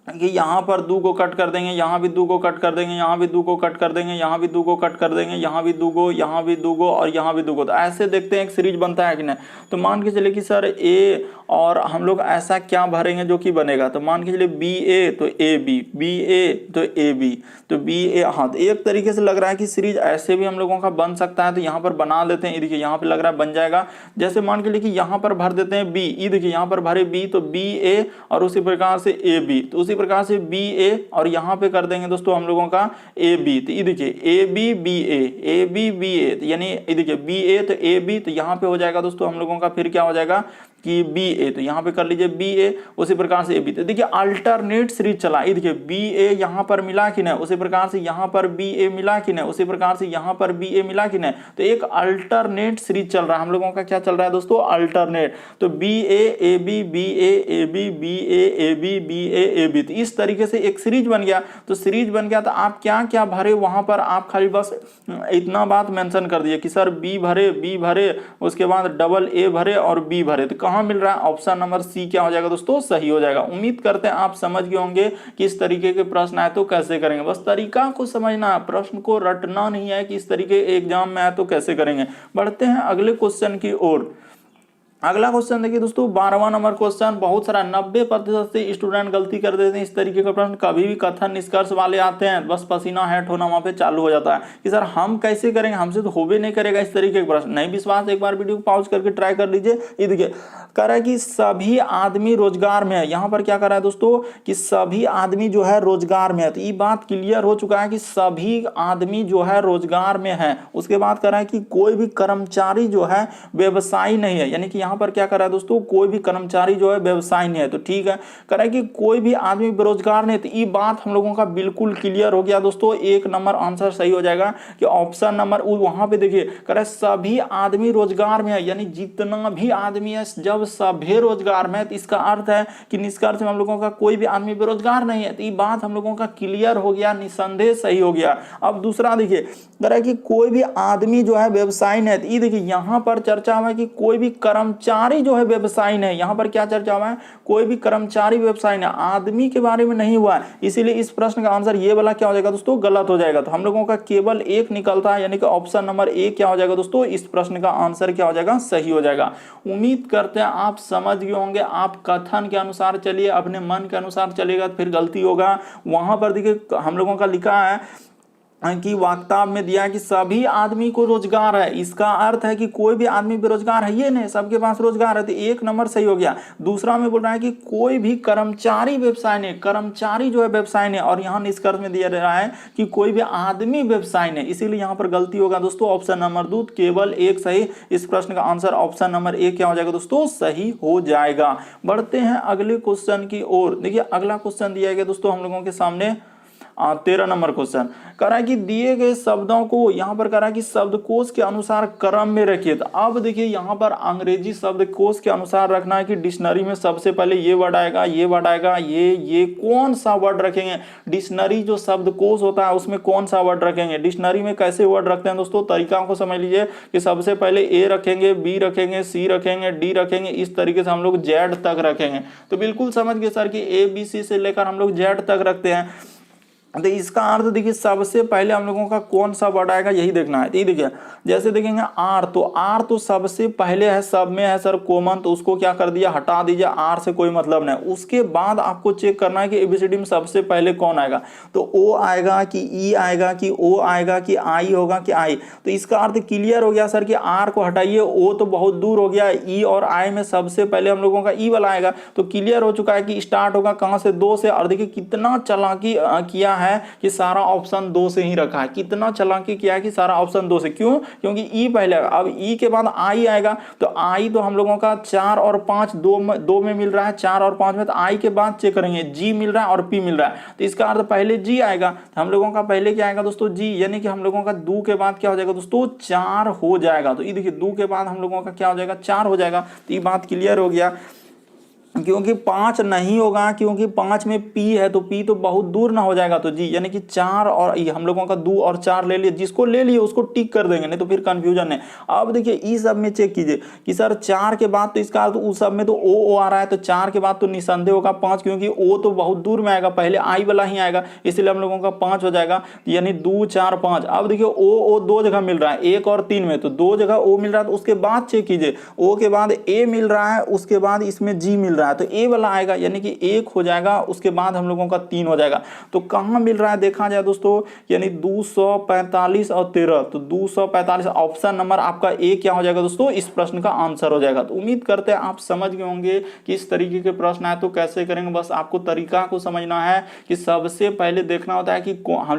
कि यहाँ पर 2 को कट कर देंगे, यहाँ भी 2 को कट कर देंगे, यहाँ भी 2 को कट कर देंगे, यहाँ भी 2 को कट कर देंगे, यहाँ भी 2 को, यहाँ भी 2 को और यहाँ भी 2 को। तो ऐसे देखते हैं एक सीरीज बनता है कि नहीं। तो मान के चले कि सर ए, और हम लोग ऐसा क्या भरेंगे जो कि बनेगा। तो मान के चलिए बी ए तो ए बी, बी ए तो ए बी, तो बी ए। हाँ, तो एक तरीके से लग रहा है कि सीरीज ऐसे भी हम लोगों का बन सकता है। तो यहाँ पर बना लेते हैं, देखिए यहाँ पे लग रहा है बन जाएगा। जैसे मान के लिए कि यहाँ पर भर देते हैं बी, ई देखिए यहाँ पर भरे बी, तो बी ए और उसी प्रकार से ए बी, तो उसी प्रकार से बी ए और यहाँ पे कर देंगे दोस्तों हम लोगों का ए बी। तो ये देखिए A B B A B B A, यानी ये देखिए बी ए तो ए बी, तो यहाँ पे हो जाएगा दोस्तों हम लोगों का फिर क्या हो जाएगा कि बी ए, तो यहाँ पे कर लीजिए बी ए, उसी प्रकार से ए बी। तो देखिए अल्टरनेट सीरीज चला, ये देखिए बी ए यहाँ पर मिला कि नहीं, उसी प्रकार से यहाँ पर बी ए मिला कि नहीं, उसी प्रकार से यहाँ पर बी ए मिला कि नहीं। तो एक अल्टरनेट सीरीज चल रहा है हम लोगों का, क्या चल रहा है दोस्तों, अल्टरनेट। तो B A B B A B B A B B A B, तो इस तरीके से एक सीरीज बन गया। तो सीरीज बन गया तो आप क्या क्या भरे वहां पर, आप खाली बस इतना बात मेंशन कर दिए कि सर बी भरे, बी भरे, उसके बाद डबल ए भरे और बी भरे। तो कहां मिल रहा है, ऑप्शन नंबर सी क्या हो जाएगा दोस्तों, सही हो जाएगा। उम्मीद करते हैं आप समझ गए होंगे कि इस तरीके के प्रश्न आए तो कैसे करेंगे। बस तरीका को समझना, प्रश्न को रटना नहीं है कि इस तरीके एग्जाम में आए तो कैसे करेंगे। बढ़ते हैं अगले क्वेश्चन की ओर। अगला क्वेश्चन देखिए दोस्तों 12वां नंबर क्वेश्चन, बहुत सारा 90% से स्टूडेंट गलती कर देते हैं इस तरीके का प्रश्न। कभी भी कथन निष्कर्ष वाले आते हैं बस पसीना हेट होना वहां पे चालू हो जाता है कि सर हम कैसे करेंगे, हमसे तो हो भी नहीं करेगा इस तरीके का प्रश्न। नहीं विश्वास, एक बार वीडियो को पॉज करके ट्राई कर लीजिए। ये देखिए कह रहा है कि सभी आदमी रोजगार में है। यहाँ पर क्या कर रहा है दोस्तों कि सभी आदमी जो है रोजगार में है, तो ये बात क्लियर हो चुका है कि सभी आदमी जो है रोजगार में है। उसके बाद कह रहा है कि कोई भी कर्मचारी जो है व्यवसायी नहीं है, यानी कि यहाँ पर क्या कर रहा है दोस्तों, कोई भी कर्मचारी जो है व्यवसायी नहीं है। तो ठीक है, कह रहा है कि कोई भी आदमी बेरोजगार नहीं, तो ये बात हम लोगों का बिल्कुल क्लियर हो गया दोस्तों। 1 नंबर आंसर सही हो जाएगा कि ऑप्शन नंबर वहां पे देखिए कह रहा है सभी आदमी रोजगार में है, यानी जितना भी आदमी है जब सभी रोजगार में है, तो इसका अर्थ है कि निष्कर्ष में हम लोगों का कोई भी आदमी बेरोजगार नहीं है। तो ये बात हम लोगों का क्लियर हो गया, निसंदेह सही हो गया। अब दूसरा देखिए कह रहा है कि कोई भी आदमी जो है व्यवसायी नहीं है, तो ये देखिए यहां पर चर्चा हुआ है कि कोई भी कर्मचारी जो है व्यवसायी नहीं। यहां पर क्या चर्चा हुआ है, कोई भी कर्मचारी व्यवसायी नहीं, आदमी के बारे में नहीं हुआ है। इसीलिए इस प्रश्न का आंसर ये वाला क्या हो जाएगा दोस्तों, गलत हो जाएगा। तो हम लोगों का केवल एक निकलता है, यानी कि ऑप्शन नंबर ए क्या हो जाएगा दोस्तों, इस प्रश्न का आंसर क्या हो जाएगा, सही हो जाएगा। उम्मीद करते हैं आप समझ गए होंगे। आप कथन के अनुसार चलिए, अपने मन के अनुसार चलेगा फिर गलती होगा। वहां पर देखिए हम लोगों का लिखा है कि वाक्ताब में दिया कि सभी आदमी को रोजगार है, इसका अर्थ है कि कोई भी आदमी बेरोजगार है ये नहीं, सबके पास रोजगार है। तो 1 नंबर सही हो गया। दूसरा में बोल रहा है कि कोई भी कर्मचारी व्यवसाय नहीं, कर्मचारी जो है व्यवसाय नहीं, और यहाँ निष्कर्ष में दिया रहा है कि कोई भी आदमी व्यवसाय नहीं, इसीलिए यहाँ पर गलती होगा दोस्तों। ऑप्शन नंबर 2 केवल एक सही। इस प्रश्न का आंसर ऑप्शन नंबर 1 क्या हो जाएगा दोस्तों, सही हो जाएगा। बढ़ते हैं अगले क्वेश्चन की ओर। देखिए अगला क्वेश्चन दिया गया दोस्तों हम लोगों के सामने 13 नंबर क्वेश्चन कह रहा है कि दिए गए शब्दों को यहां पर कह रहा है कि शब्दकोश के अनुसार क्रम में रखिए। तो अब देखिए यहां पर अंग्रेजी शब्दकोश के अनुसार रखना है कि डिक्शनरी में सबसे पहले ये वर्ड आएगा, ये वर्ड आएगा, ये कौन सा वर्ड रखेंगे। डिक्शनरी जो शब्दकोश होता है उसमें कौन सा वर्ड रखेंगे। डिक्शनरी में कैसे वर्ड रखते हैं दोस्तों, तरीका को समझ लीजिए कि सबसे पहले ए रखेंगे, बी रखेंगे, सी रखेंगे, डी रखेंगे, इस तरीके से हम लोग जेड तक रखेंगे। तो बिल्कुल समझ गए सर कि ए बी सी से लेकर हम लोग जेड तक रखते हैं। तो इसका अर्थ देखिए सबसे पहले हम लोगों का कौन सा वर्ड आएगा यही देखना है। ये देखिए जैसे देखेंगे आर, तो आर तो सबसे पहले है, सब में है सर कॉमन, तो उसको क्या कर दिया, हटा दीजिए, आर से कोई मतलब नहीं। उसके बाद आपको चेक करना है कि एबीसीडी में सबसे पहले कौन आएगा। तो ओ आएगा कि ई आएगा कि ओ आएगा कि आई होगा कि आई। तो इसका अर्थ क्लियर हो गया सर कि आर को हटाइए, ओ तो बहुत दूर हो गया, ई और आई में सबसे पहले हम लोगों का ई वाला आएगा। तो क्लियर हो चुका है कि स्टार्ट होगा कहां से, 2 से। और देखिए कितना चालाकी किया है कि सारा ऑप्शन 2 से ही रखा है, कितना चालाकी किया है कि सारा ऑप्शन 2 से। क्यों, क्योंकि ई पहले, अब ई के बाद आई आएगा। तो आई तो हम लोगों का 4 और 5 दो में मिल रहा है, 4 और 5 में। तो आई के बाद चेक करेंगे, जी मिल रहा है और पी मिल रहा है, तो इसका अर्थ पहले जी आएगा। तो हम लोगों का पहले क्या आएगा दोस्तों, जी, यानी कि हम लोगों का 2 के बाद क्या हो जाएगा दोस्तों, 4 हो जाएगा। तो ये देखिए 2 के बाद हम लोगों का क्या हो जाएगा, 4 हो जाएगा। तो ये बात क्लियर हो गया। क्योंकि 5 नहीं होगा, क्योंकि 5 में पी है, तो पी तो बहुत दूर ना हो जाएगा। तो जी यानी कि 4 और हम लोगों का 2 और 4 ले लिए, जिसको ले लिए उसको टिक कर देंगे, नहीं तो फिर कंफ्यूजन है। अब देखिए ई सब में चेक कीजिए कि सर 4 के बाद तो इसका तो उस सब में तो ओ आ रहा है, तो 4 के बाद तो निसंदेह होगा 5, क्योंकि ओ तो बहुत दूर में आएगा, पहले आई वाला ही आएगा, इसलिए हम लोगों का 5 हो जाएगा, यानी 2 4 5। अब देखिए ओ 2 जगह मिल रहा है, 1 और 3 में, तो 2 जगह ओ मिल रहा है। तो उसके बाद चेक कीजिए, ओ के बाद ए मिल रहा है, उसके बाद इसमें जी मिल रहा है, तो ए वाला आएगा, यानी कि 1 हो जाएगा। उसके बाद हम लोगों का 3 हो जाएगा। तो कहां मिल रहा है देखा जाए दोस्तों, यानी 245 और 13, तो 245 ऑप्शन नंबर आपका ए क्या हो जाएगा दोस्तों, इस प्रश्न का आंसर हो जाएगा। तो उम्मीद करते हैं आप समझ गए होंगे कि इस तरीके के प्रश्न आए तो कैसे करेंगे। बस आपको तरीका को समझना है कि सबसे पहले देखना होता है कि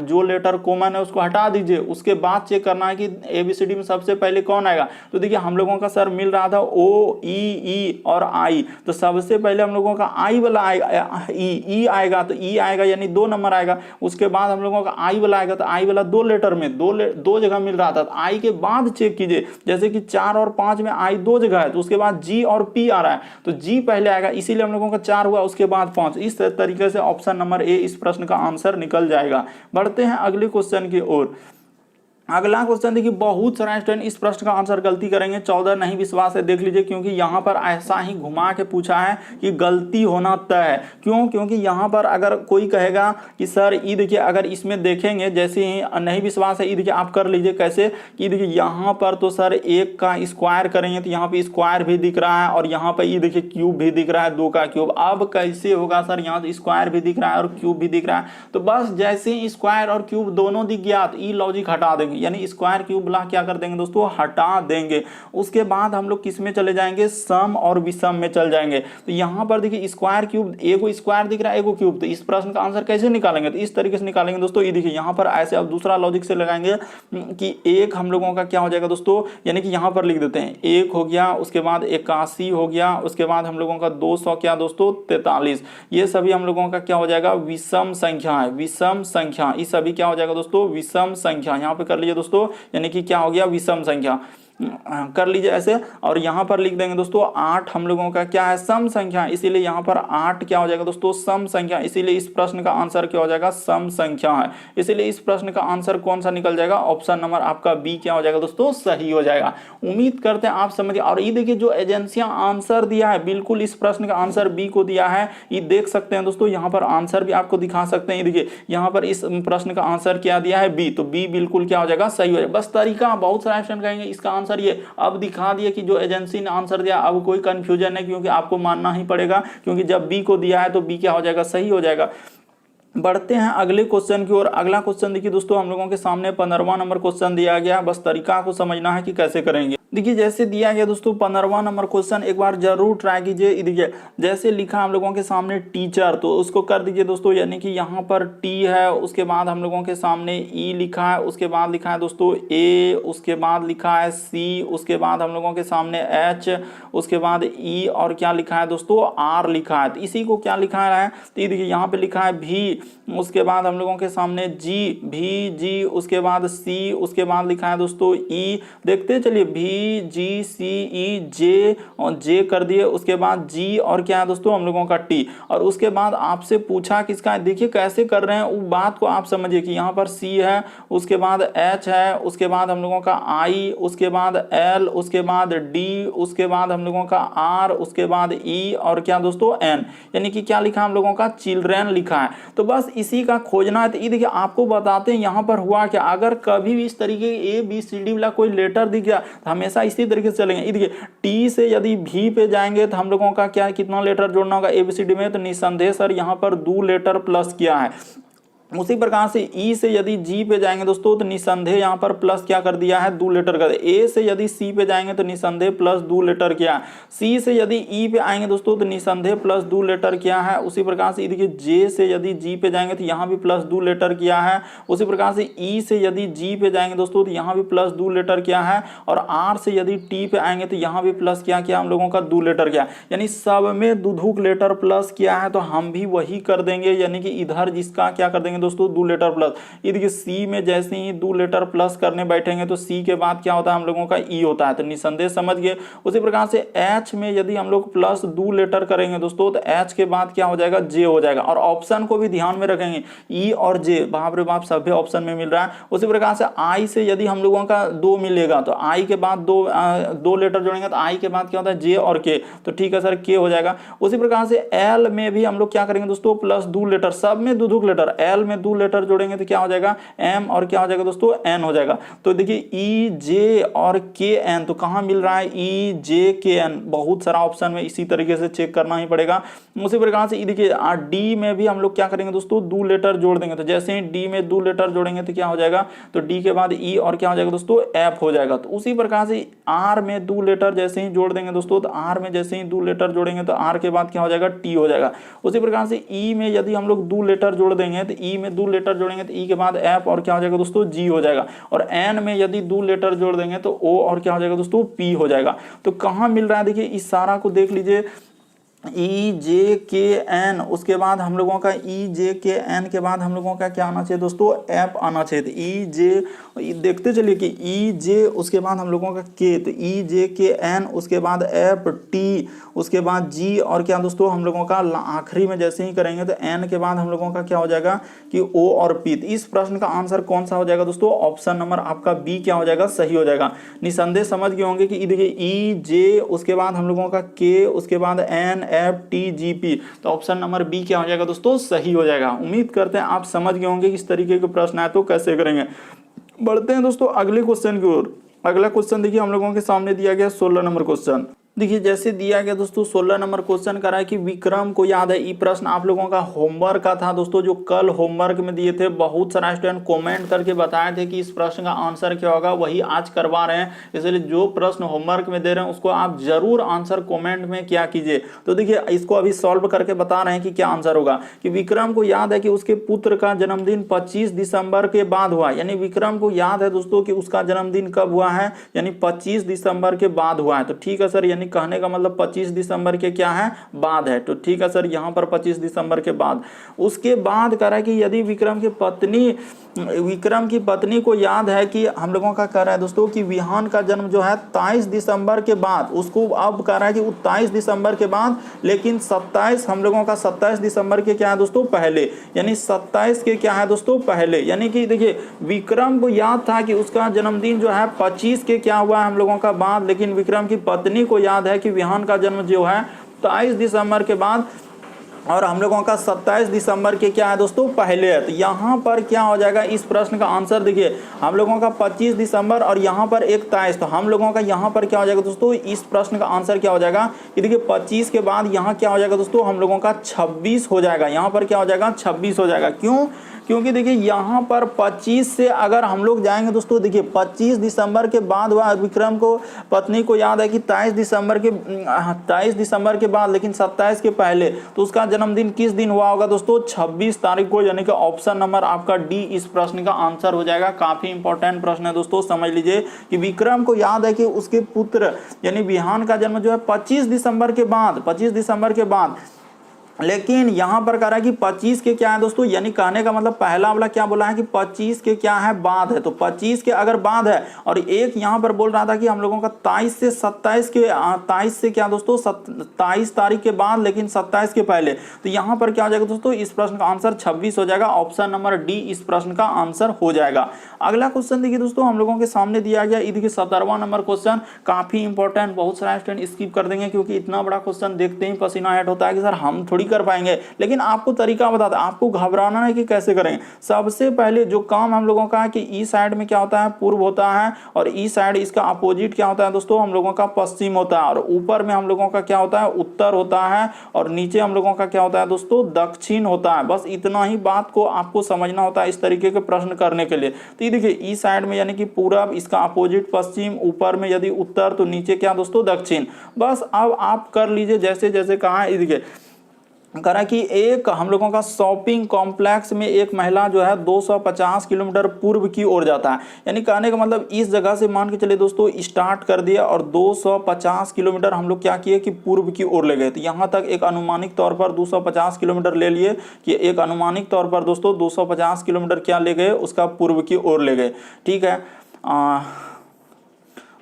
जो लेटर कॉमन है उसको हटा दीजिए, उसके बाद चेक करना है कि एबीसीडी में सबसे पहले कौन आएगा। तो देखिए हम लोगों का सर मिल रहा था ओ ई और आई, तो सबसे पहले हम लोगों का आई वाला आएगा, ई आएगा, तो ई आएगा यानी 2 नंबर आएगा। उसके बाद हम लोगों का आई वाला आएगा, तो आई वाला 2 लेटर में दो जगह मिल रहा था। तो आई के बाद चेक कीजिए, जैसे कि 4 और 5 में आई 2 जगह है, तो उसके बाद जी और पी आ रहा है, तो जी पहले आएगा, इसीलिए हम लोगों का 4 हुआ, उसके बाद 5। इस तरीके से ऑप्शन नंबर ए इस प्रश्न का आंसर निकल जाएगा। बढ़ते हैं अगले क्वेश्चन की ओर। अगला क्वेश्चन देखिए, बहुत सारे स्टूडेंट इस प्रश्न का आंसर गलती करेंगे। 14 नहीं विश्वास है, देख लीजिए, क्योंकि यहाँ पर ऐसा ही घुमा के पूछा है कि गलती होना तय है। क्यों? क्योंकि यहाँ पर अगर कोई कहेगा कि सर ये देखिए, अगर इसमें देखेंगे जैसे ही नहीं विश्वास है, ये देखिए आप कर लीजिए कैसे कि देखिए यहाँ पर तो सर 1 का स्क्वायर करेंगे तो यहाँ पे स्क्वायर भी दिख रहा है और यहाँ पर ये देखिए क्यूब भी दिख रहा है, 2 का क्यूब। अब कैसे होगा सर, यहाँ तो स्क्वायर भी दिख रहा है और क्यूब भी दिख रहा है, तो बस जैसे ही स्क्वायर और क्यूब दोनों दिख गया तो ये लॉजिक हटा देंगे, यानी स्क्वायर क्यूब ला क्या कर देंगे दोस्तों, हटा देंगे। उसके बाद हम लोग किस में चले जाएंगे, सम और विषम में चल जाएंगे। तो यहाँ पर देखिए स्क्वायर क्यूब, एगो स्क्वायर दिख रहा है एगो क्यूब, तो इस प्रश्न का आंसर कैसे निकालेंगे, तो इस तरीके से निकालेंगे दोस्तों। ये देखिए यहाँ पर ऐसे अब दूसरा लॉजिक से लगाएंगे कि 1 हम लोगों का क्या हो जाएगा दोस्तों, यानी कि यहाँ पर लिख देते हैं 1 हो गया, उसके बाद 81 हो गया, उसके बाद हम लोगों का 200 क्या दोस्तों 43, ये सभी हम लोगों का क्या हो जाएगा, विषम संख्या है, विषम संख्या। ये सभी क्या हो जाएगा दोस्तों, विषम संख्या। यहाँ पे कर लीजिए दोस्तों, यानी कि क्या हो गया, विषम संख्या कर लीजिए ऐसे। और यहाँ पर लिख देंगे दोस्तों 8 हम लोगों का क्या है, सम संख्या, इसीलिए यहाँ पर 8 क्या हो जाएगा दोस्तों, सम संख्या, इसीलिए इस प्रश्न का आंसर क्या हो जाएगा, सम संख्या है। इसीलिए इस प्रश्न का आंसर कौन सा निकल जाएगा, ऑप्शन नंबर आपका बी क्या हो जाएगा दोस्तों, सही हो जाएगा। उम्मीद करते हैं आप समझिए। और ये देखिए जो एजेंसियां आंसर दिया है, बिल्कुल इस प्रश्न का आंसर बी को दिया है, ये देख सकते हैं दोस्तों। यहाँ पर आंसर भी आपको दिखा सकते हैं, देखिए यहाँ पर इस प्रश्न का आंसर क्या दिया है, बी, तो बी बिल्कुल क्या हो जाएगा, सही हो जाएगा। बस तरीका, बहुत सारे ऑप्शन कहेंगे इसका आंसर ये, अब दिखा दिया कि जो एजेंसी ने आंसर दिया, अब कोई कंफ्यूजन है, क्योंकि आपको मानना ही पड़ेगा, क्योंकि जब बी को दिया है तो बी क्या हो जाएगा, सही हो जाएगा। बढ़ते हैं अगले क्वेश्चन की ओर। अगला क्वेश्चन देखिए दोस्तों, हम लोगों के सामने 15वां नंबर क्वेश्चन दिया गया, बस तरीका को समझना है कि कैसे करेंगे। देखिए जैसे दिया गया दोस्तों 15वां नंबर क्वेश्चन, एक बार जरूर ट्राई कीजिए। देखिए जैसे लिखा हम लोगों के सामने टीचर, तो उसको कर दीजिए दोस्तों, यानी कि यहाँ पर टी है, उसके बाद हम लोगों के सामने ई लिखा है, उसके बाद लिखा है दोस्तों ए, उसके बाद लिखा है सी, उसके बाद हम लोगों के सामने एच, उसके बाद ई, और क्या लिखा है दोस्तों, आर लिखा है। तो इसी को क्या लिखा है, तो ये देखिए यहाँ पे लिखा है भी, उसके बाद हम लोगों के सामने जी, भी जी, उसके बाद सी, उसके बाद लिखा है दोस्तों ई, देखते चलिए भी जी सी ई जे, और जे कर दिए, उसके बाद जी, और क्या है दोस्तों हम लोगों का टी, और उसके बाद आपसे पूछा किसका है, देखिए कैसे कर रहे हैं वो बात को आप समझिए कि यहाँ पर सी है, उसके बाद एच है, उसके बाद हम लोगों का आई, उसके बाद एल, उसके बाद डी, उसके बाद हम लोगों का आर, उसके बाद ई, और क्या दोस्तों एन, यानी कि क्या लिखा हम लोगों का, चिल्ड्रेन लिखा है। तो बस इसी का खोजना है। तो ये देखिए आपको बताते हैं यहाँ पर हुआ क्या, अगर कभी भी इस तरीके ए बी सी डी वाला कोई लेटर दिख गया तो हमेशा इसी तरीके से चलेंगे। ये देखिए टी से यदि भी पे जाएंगे तो हम लोगों का क्या, कितना लेटर जोड़ना होगा एबीसीडी में, तो निसंदेह सर यहाँ पर 2 लेटर प्लस किया है। उसी प्रकार से ई से यदि जी पे जाएंगे दोस्तों तो निसंदेह यहाँ पर प्लस क्या कर दिया है, 2 लेटर कर दिया। ए से यदि सी पे जाएंगे तो निसंदेह प्लस 2 लेटर किया है। सी से यदि ई पे आएंगे दोस्तों तो निसंदेह प्लस 2 लेटर किया है। उसी प्रकार से देखिए जे से यदि जी पे जाएंगे तो यहाँ भी प्लस 2 लेटर किया है। उसी प्रकार से ई से यदि जी पे जाएंगे दोस्तों तो यहाँ भी प्लस 2 लेटर किया है। और आर से यदि टी पे आएंगे तो यहाँ भी प्लस क्या किया हम लोगों का, 2 लेटर किया, यानी सब में दुधुक लेटर प्लस किया है। तो हम भी वही कर देंगे, यानी कि इधर जिसका क्या कर देंगे दोस्तों, 2 लेटर प्लस। ये देखिए सी में जैसे ही 2 लेटर प्लस करने बैठेंगे तो सी के बाद क्या होता है हम लोगों का, ई होता है, तो निसंदेह समझ गए। उसी प्रकार से एच में यदि हम लोग प्लस 2 लेटर करेंगे दोस्तों तो एच के बाद क्या हो जाएगा, जे हो जाएगा। और ऑप्शन को भी ध्यान में रखेंगे, ई और जे, बाप रे बाप सभी ऑप्शन में मिल रहा है। उसी प्रकार से आई से यदि हम लोगों का 2 मिलेगा तो आई के बाद 2 लेटर जोड़ेंगे तो आई के बाद क्या होता है, जे और के, तो ठीक है सर के हो जाएगा। उसी प्रकार से एल में भी हम लोग क्या करेंगे दोस्तों, प्लस 2 लेटर, सब में दुधुक लेटर, एल में 2 लेटर जोड़ेंगे तो क्या हो जाएगा, एम, और क्या हो जाएगा दोस्तों, एन हो जाएगा। तो देखिए ई जे और के एन, तो कहां मिल रहा है, ई जे के एन, बहुत सारा ऑप्शन में इसी तरीके से चेक करना ही पड़ेगा। उसी प्रकार से देखिए डी में भी हम लोग क्या करेंगे दोस्तों, 2 लेटर जोड़ देंगे, तो जैसे ही डी में 2 लेटर जोड़ेंगे तो क्या हो जाएगा, तो डी के बाद ई और क्या हो जाएगा दोस्तों, एफ हो जाएगा। तो उसी प्रकार से आर में 2 लेटर जैसे ही जोड़ देंगे दोस्तों, तो आर में जैसे ही 2 लेटर जोड़ेंगे तो आर के बाद क्या हो जाएगा, टी हो जाएगा। उसी प्रकार से ई में यदि हम लोग 2 लेटर जोड़ देंगे तो ई में 2 लेटर जोड़ेंगे तो ई के बाद एफ और क्या हो जाएगा दोस्तों, जी हो जाएगा। और एन में यदि 2 लेटर जोड़ देंगे तो ओ और क्या हो जाएगा दोस्तों, पी हो जाएगा। तो कहां मिल रहा है, देखिए इस सारा को देख लीजिए, ई जे के एन, उसके बाद हम लोगों का ई जे के एन के बाद हम लोगों का क्या आना चाहिए दोस्तों, एफ आना चाहिए। तो ई जे देखते चलिए कि ई जे उसके बाद हम लोगों का के, तो ई जे के एन उसके बाद एफ टी उसके बाद जी और क्या दोस्तों हम लोगों का आखिरी में जैसे ही करेंगे तो एन के बाद हम लोगों का क्या हो जाएगा कि ओ और पी। तो इस प्रश्न का आंसर कौन सा हो जाएगा दोस्तों, ऑप्शन नंबर आपका बी क्या हो जाएगा, सही हो जाएगा। निसंदेह समझ गए होंगे कि देखिए ई जे उसके बाद हम लोगों का के उसके बाद N F T G P, तो ऑप्शन नंबर बी क्या हो जाएगा दोस्तों, सही हो जाएगा। उम्मीद करते हैं आप समझ गए होंगे कि इस तरीके के प्रश्न आए तो कैसे करेंगे। बढ़ते हैं दोस्तों अगले क्वेश्चन की ओर। अगला क्वेश्चन देखिए हम लोगों के सामने दिया गया 16 नंबर क्वेश्चन। देखिए जैसे दिया गया दोस्तों 16 नंबर क्वेश्चन करा है कि विक्रम को याद है, ये प्रश्न आप लोगों का होमवर्क का था दोस्तों, जो कल होमवर्क में दिए थे। बहुत सारा स्टूडेंट कमेंट करके बताए थे कि इस प्रश्न का आंसर क्या होगा, वही आज करवा रहे हैं। इसलिए जो प्रश्न होमवर्क में दे रहे हैं उसको आप जरूर आंसर कमेंट में क्या कीजिए। तो देखिए इसको अभी सॉल्व करके बता रहे हैं कि क्या आंसर होगा। कि विक्रम को याद है कि उसके पुत्र का जन्मदिन 25 दिसंबर के बाद हुआ, यानी विक्रम को याद है दोस्तों कि उसका जन्मदिन कब हुआ है, यानी 25 दिसंबर के बाद हुआ है। तो ठीक है सर, यानी कहने का मतलब 25 दिसंबर के क्या है, बाद है। तो ठीक है सर, यहां पर 25 दिसंबर के बाद। उसके बाद कह रहा है कि यदि विक्रम की पत्नी को याद है कि हम लोगों का कह रहा है दोस्तों कि विहान का जन्म जो है 23 दिसंबर के बाद, उसको अब कह रहा है कि 23 दिसंबर के बाद, लेकिन 27 हम लोगों का 27 दिसंबर के क्या है दोस्तों, पहले, यानी 27 के क्या है दोस्तों, पहले। यानी कि देखिए विक्रम को याद था कि उसका जन्मदिन जो है 25 के क्या हुआ है हम लोगों का बाद, लेकिन विक्रम की पत्नी को याद है कि विहान का जन्म जो है 23 दिसंबर के बाद और हम लोगों का 27 दिसंबर के क्या है दोस्तों, पहले है। तो यहाँ पर क्या हो जाएगा, इस प्रश्न का आंसर देखिए हम लोगों का 25 दिसंबर और यहाँ पर 21, तो हम लोगों का यहाँ पर क्या हो जाएगा दोस्तों, इस प्रश्न का आंसर क्या हो जाएगा कि देखिए 25 के बाद यहाँ क्या हो जाएगा दोस्तों, हम लोगों का 26 हो जाएगा। यहाँ पर क्या हो जाएगा, 26 हो जाएगा। क्यों, क्योंकि देखिए यहाँ पर 25 से अगर हम लोग जाएंगे दोस्तों, देखिए 25 दिसंबर के बाद हुआ, विक्रम को पत्नी को याद है कि 23 दिसंबर के बाद, लेकिन 27 के पहले, तो उसका जन्मदिन किस दिन हुआ होगा दोस्तों, 26 तारीख को। यानी कि ऑप्शन नंबर आपका डी इस प्रश्न का आंसर हो जाएगा। काफी इंपॉर्टेंट प्रश्न है दोस्तों, समझ लीजिए कि विक्रम को याद है कि उसके पुत्र यानी विहान का जन्म जो है 25 दिसंबर के बाद, लेकिन यहां पर कह रहा है कि 25 के क्या है दोस्तों, यानी कहने का मतलब पहला वाला क्या बोला है कि 25 के क्या है, बाद है। तो 25 के अगर बाद है, और एक यहां पर बोल रहा था कि हम लोगों का 23 से 27 के 23 से क्या दोस्तों 27 तारीख के बाद, लेकिन 27 के पहले। तो यहां पर क्या हो जाएगा दोस्तों, इस प्रश्न का आंसर 26 हो जाएगा। ऑप्शन नंबर डी इस प्रश्न का आंसर हो जाएगा। अगला क्वेश्चन देखिए दोस्तों हम लोगों के सामने दिया गया, देखिए 17वां नंबर क्वेश्चन, काफी इंपॉर्टेंट। बहुत सारे स्टूडेंट स्किप कर देंगे क्योंकि इतना बड़ा क्वेश्चन देखते ही पसीना हट होता है कि सर हम थोड़ी कर पाएंगे, लेकिन आपको तरीका बताता, आपको घबराना है कि कैसे करें। सबसे पहले जो काम हम लोगों का है कि ई साइड में क्या होता है, पूर्व होता है, और ई साइड इसका अपोजिट क्या होता है दोस्तों, हम लोगों का पश्चिम होता है, और ऊपर में हम लोगों का क्या होता है, उत्तर होता है, और नीचे हम लोगों का क्या होता है दोस्तों, दक्षिण होता है। बस इतना ही बात को आपको समझना होता है इस तरीके के प्रश्न करने के लिए। तो ये देखिए ई साइड में यानी कि पूरब, इसका अपोजिट पश्चिम, ऊपर में यदि उत्तर, तो नीचे क्या दोस्तों, दक्षिण। बस अब आप कर लीजिए जैसे जैसे कहा है। देखिए करा कि एक हम लोगों का शॉपिंग कॉम्प्लेक्स में एक महिला जो है 250 किलोमीटर पूर्व की ओर जाता है। यानी कहने का मतलब इस जगह से मान के चले दोस्तों स्टार्ट कर दिया और 250 किलोमीटर हम लोग क्या किए कि पूर्व की ओर ले गए। तो यहाँ तक एक अनुमानिक तौर पर 250 किलोमीटर ले लिए कि एक अनुमानिक तौर पर दोस्तों 250 किलोमीटर क्या ले गए, उसका पूर्व की ओर ले गए। ठीक है,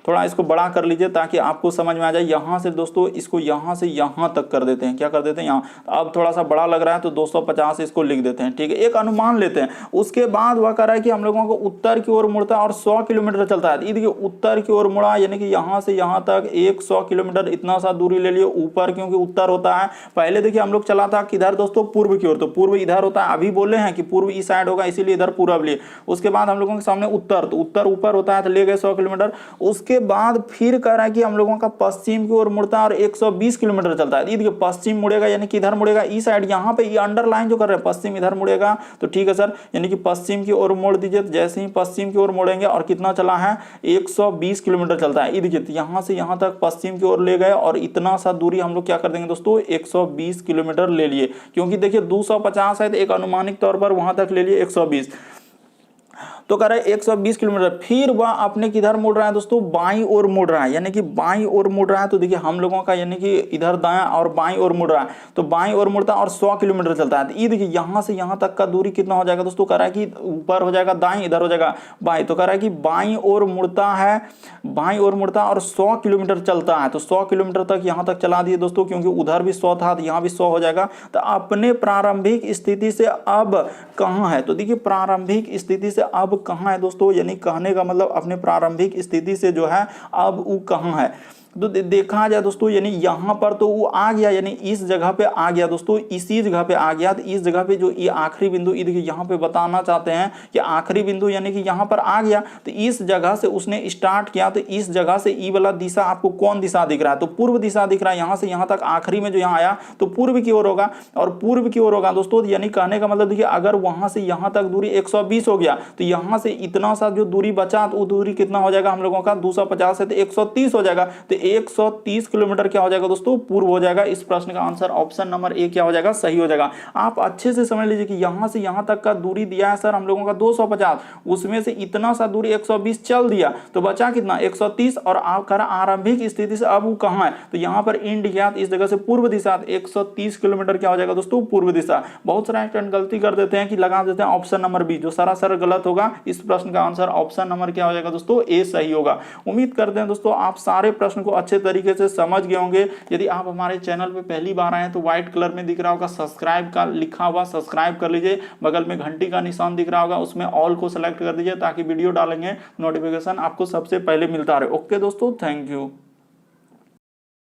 थोड़ा इसको बड़ा कर लीजिए ताकि आपको समझ में आ जाए। यहाँ से दोस्तों इसको यहाँ से यहाँ तक कर देते हैं, क्या कर देते हैं यहाँ। अब थोड़ा सा बड़ा लग रहा है तो 250 इसको लिख देते हैं। ठीक है, एक अनुमान लेते हैं। उसके बाद वह कह रहा है कि हम लोगों को उत्तर की ओर मुड़ता है और 100 किलोमीटर चलता है। ये देखिए उत्तर की ओर मुड़ा, यानी कि यहाँ से यहाँ तक 100 किलोमीटर इतना सा दूरी ले लिए ऊपर, क्योंकि उत्तर होता है। पहले देखिए हम लोग चला था किधर दोस्तों, पूर्व की ओर, तो पूर्व इधर होता है। अभी बोले हैं कि पूर्व इस साइड होगा, इसीलिए इधर पूर्व लिए। उसके बाद हम लोगों के सामने उत्तर, तो उत्तर ऊपर होता है तो ले गए 100 किलोमीटर। उसके बाद फिर कह रहा है कि हम लोगों का पश्चिम की ओर मुड़ता है और 120 किलोमीटर चलता है। देखिए पश्चिम मुड़ेगा यानी कि इधर मुड़ेगा, ई साइड, यहाँ पे ये अंडरलाइन जो कर रहे हैं पश्चिम इधर मुड़ेगा। तो ठीक है सर, यानी कि पश्चिम की ओर मोड़ दीजिए। तो जैसे ही पश्चिम की ओर मोड़ेंगे और कितना चला है, 120 किलोमीटर चलता है। ये देखिए यहाँ से यहाँ तक पश्चिम की ओर ले गए और इतना सा दूरी हम लोग क्या कर देंगे दोस्तों, 120 किलोमीटर ले लिए। क्योंकि देखिए 250 है तो एक अनुमानिक तौर पर वहां तक ले लिए 120। तो कह रहा है 120 किलोमीटर। फिर वह अपने किधर मुड़ रहा है दोस्तों, बाईं ओर मुड़ रहा है, यानी कि बाईं ओर मुड़ रहा है। तो देखिए हम लोगों का यानी कि इधर दायां और बाईं ओर मुड़ रहा है, तो बाईं ओर मुड़ता है और 100 किलोमीटर चलता है। तो ये देखिए यहां से यहां तक का दूरी कितना हो जाएगा दोस्तों, कह रहा है कि ऊपर हो जाएगा दाईं, इधर हो जाएगा बाईं। तो कह रहा है कि बाईं ओर मुड़ता है, बाईं ओर मुड़ता है और 100 किलोमीटर चलता है। तो 100 किलोमीटर तक यहां तक चला दिए दोस्तों, क्योंकि उधर भी 100 था तो यहां भी 100 हो जाएगा। तो अपने प्रारंभिक स्थिति से अब कहां है, तो देखिए प्रारंभिक स्थिति से अब कहां है दोस्तों, यानी कहने का मतलब अपने प्रारंभिक स्थिति से जो है अब वो कहां है। तो देखा जाए दोस्तों, यानी यहां पर तो वो आ गया, यानी इस जगह पे आ गया दोस्तों, इसी जगह पे आ गया। तो इस जगह पे जो ये आखिरी बिंदु, ये देखिए यहां पे बताना चाहते हैं कि आखिरी बिंदु यानी कि यहां पर आ गया। तो इस जगह से उसने स्टार्ट किया, तो इस जगह से ई वाला दिशा आपको कौन दिशा दिख रहा है, तो पूर्व दिशा दिख रहा है। यहां से यहां तक आखिरी में जो यहां आया तो पूर्व की ओर होगा, और पूर्व की ओर होगा दोस्तों। यानी कहने का मतलब देखिए अगर वहां से यहां तक दूरी 120 हो गया, तो यहां से इतना सा जो दूरी बचा, तो वो दूरी कितना हो जाएगा हम लोगों का, 250 है तो 130 हो जाएगा। तो 130 किलोमीटर क्या हो जाएगा दोस्तों, पूर्व हो जाएगा। इस प्रश्न का आंसर ऑप्शन नंबर ए क्या हो जाएगा, सही हो जाएगा। आप अच्छे से समझ लीजिए कि यहां से यहां तक का दूरी दिया है सर हम लोगों का 250, उसमें से इतना सा दूरी 120 चल दिया, तो बचा कितना 130। और आप कह रहा आरंभिक स्थिति से अब वो कहां है, तो यहां पर इंड किया, इस जगह से पूर्व दिशा, 130 किलोमीटर क्या हो जाएगा दोस्तों, पूर्व दिशा। बहुत सारे स्टूडेंट गलती कर देते हैं कि लगा देते हैं ऑप्शन नंबर बी, जो सरासर गलत होगा। इस प्रश्न का आंसर ऑप्शन नंबर क्या हो जाएगा दोस्तों, ए सही होगा। उम्मीद करते हैं दोस्तों आप सारे प्रश्न को अच्छे तरीके से समझ गए होंगे। यदि आप हमारे चैनल पे पहली बार आए हैं तो व्हाइट कलर में दिख रहा होगा सब्सक्राइब का लिखा हुआ, सब्सक्राइब कर लीजिए। बगल में घंटी का निशान दिख रहा होगा, उसमें ऑल को सेलेक्ट कर दीजिए, ताकि वीडियो डालेंगे नोटिफिकेशन आपको सबसे पहले मिलता रहे। ओके दोस्तों, थैंक यू।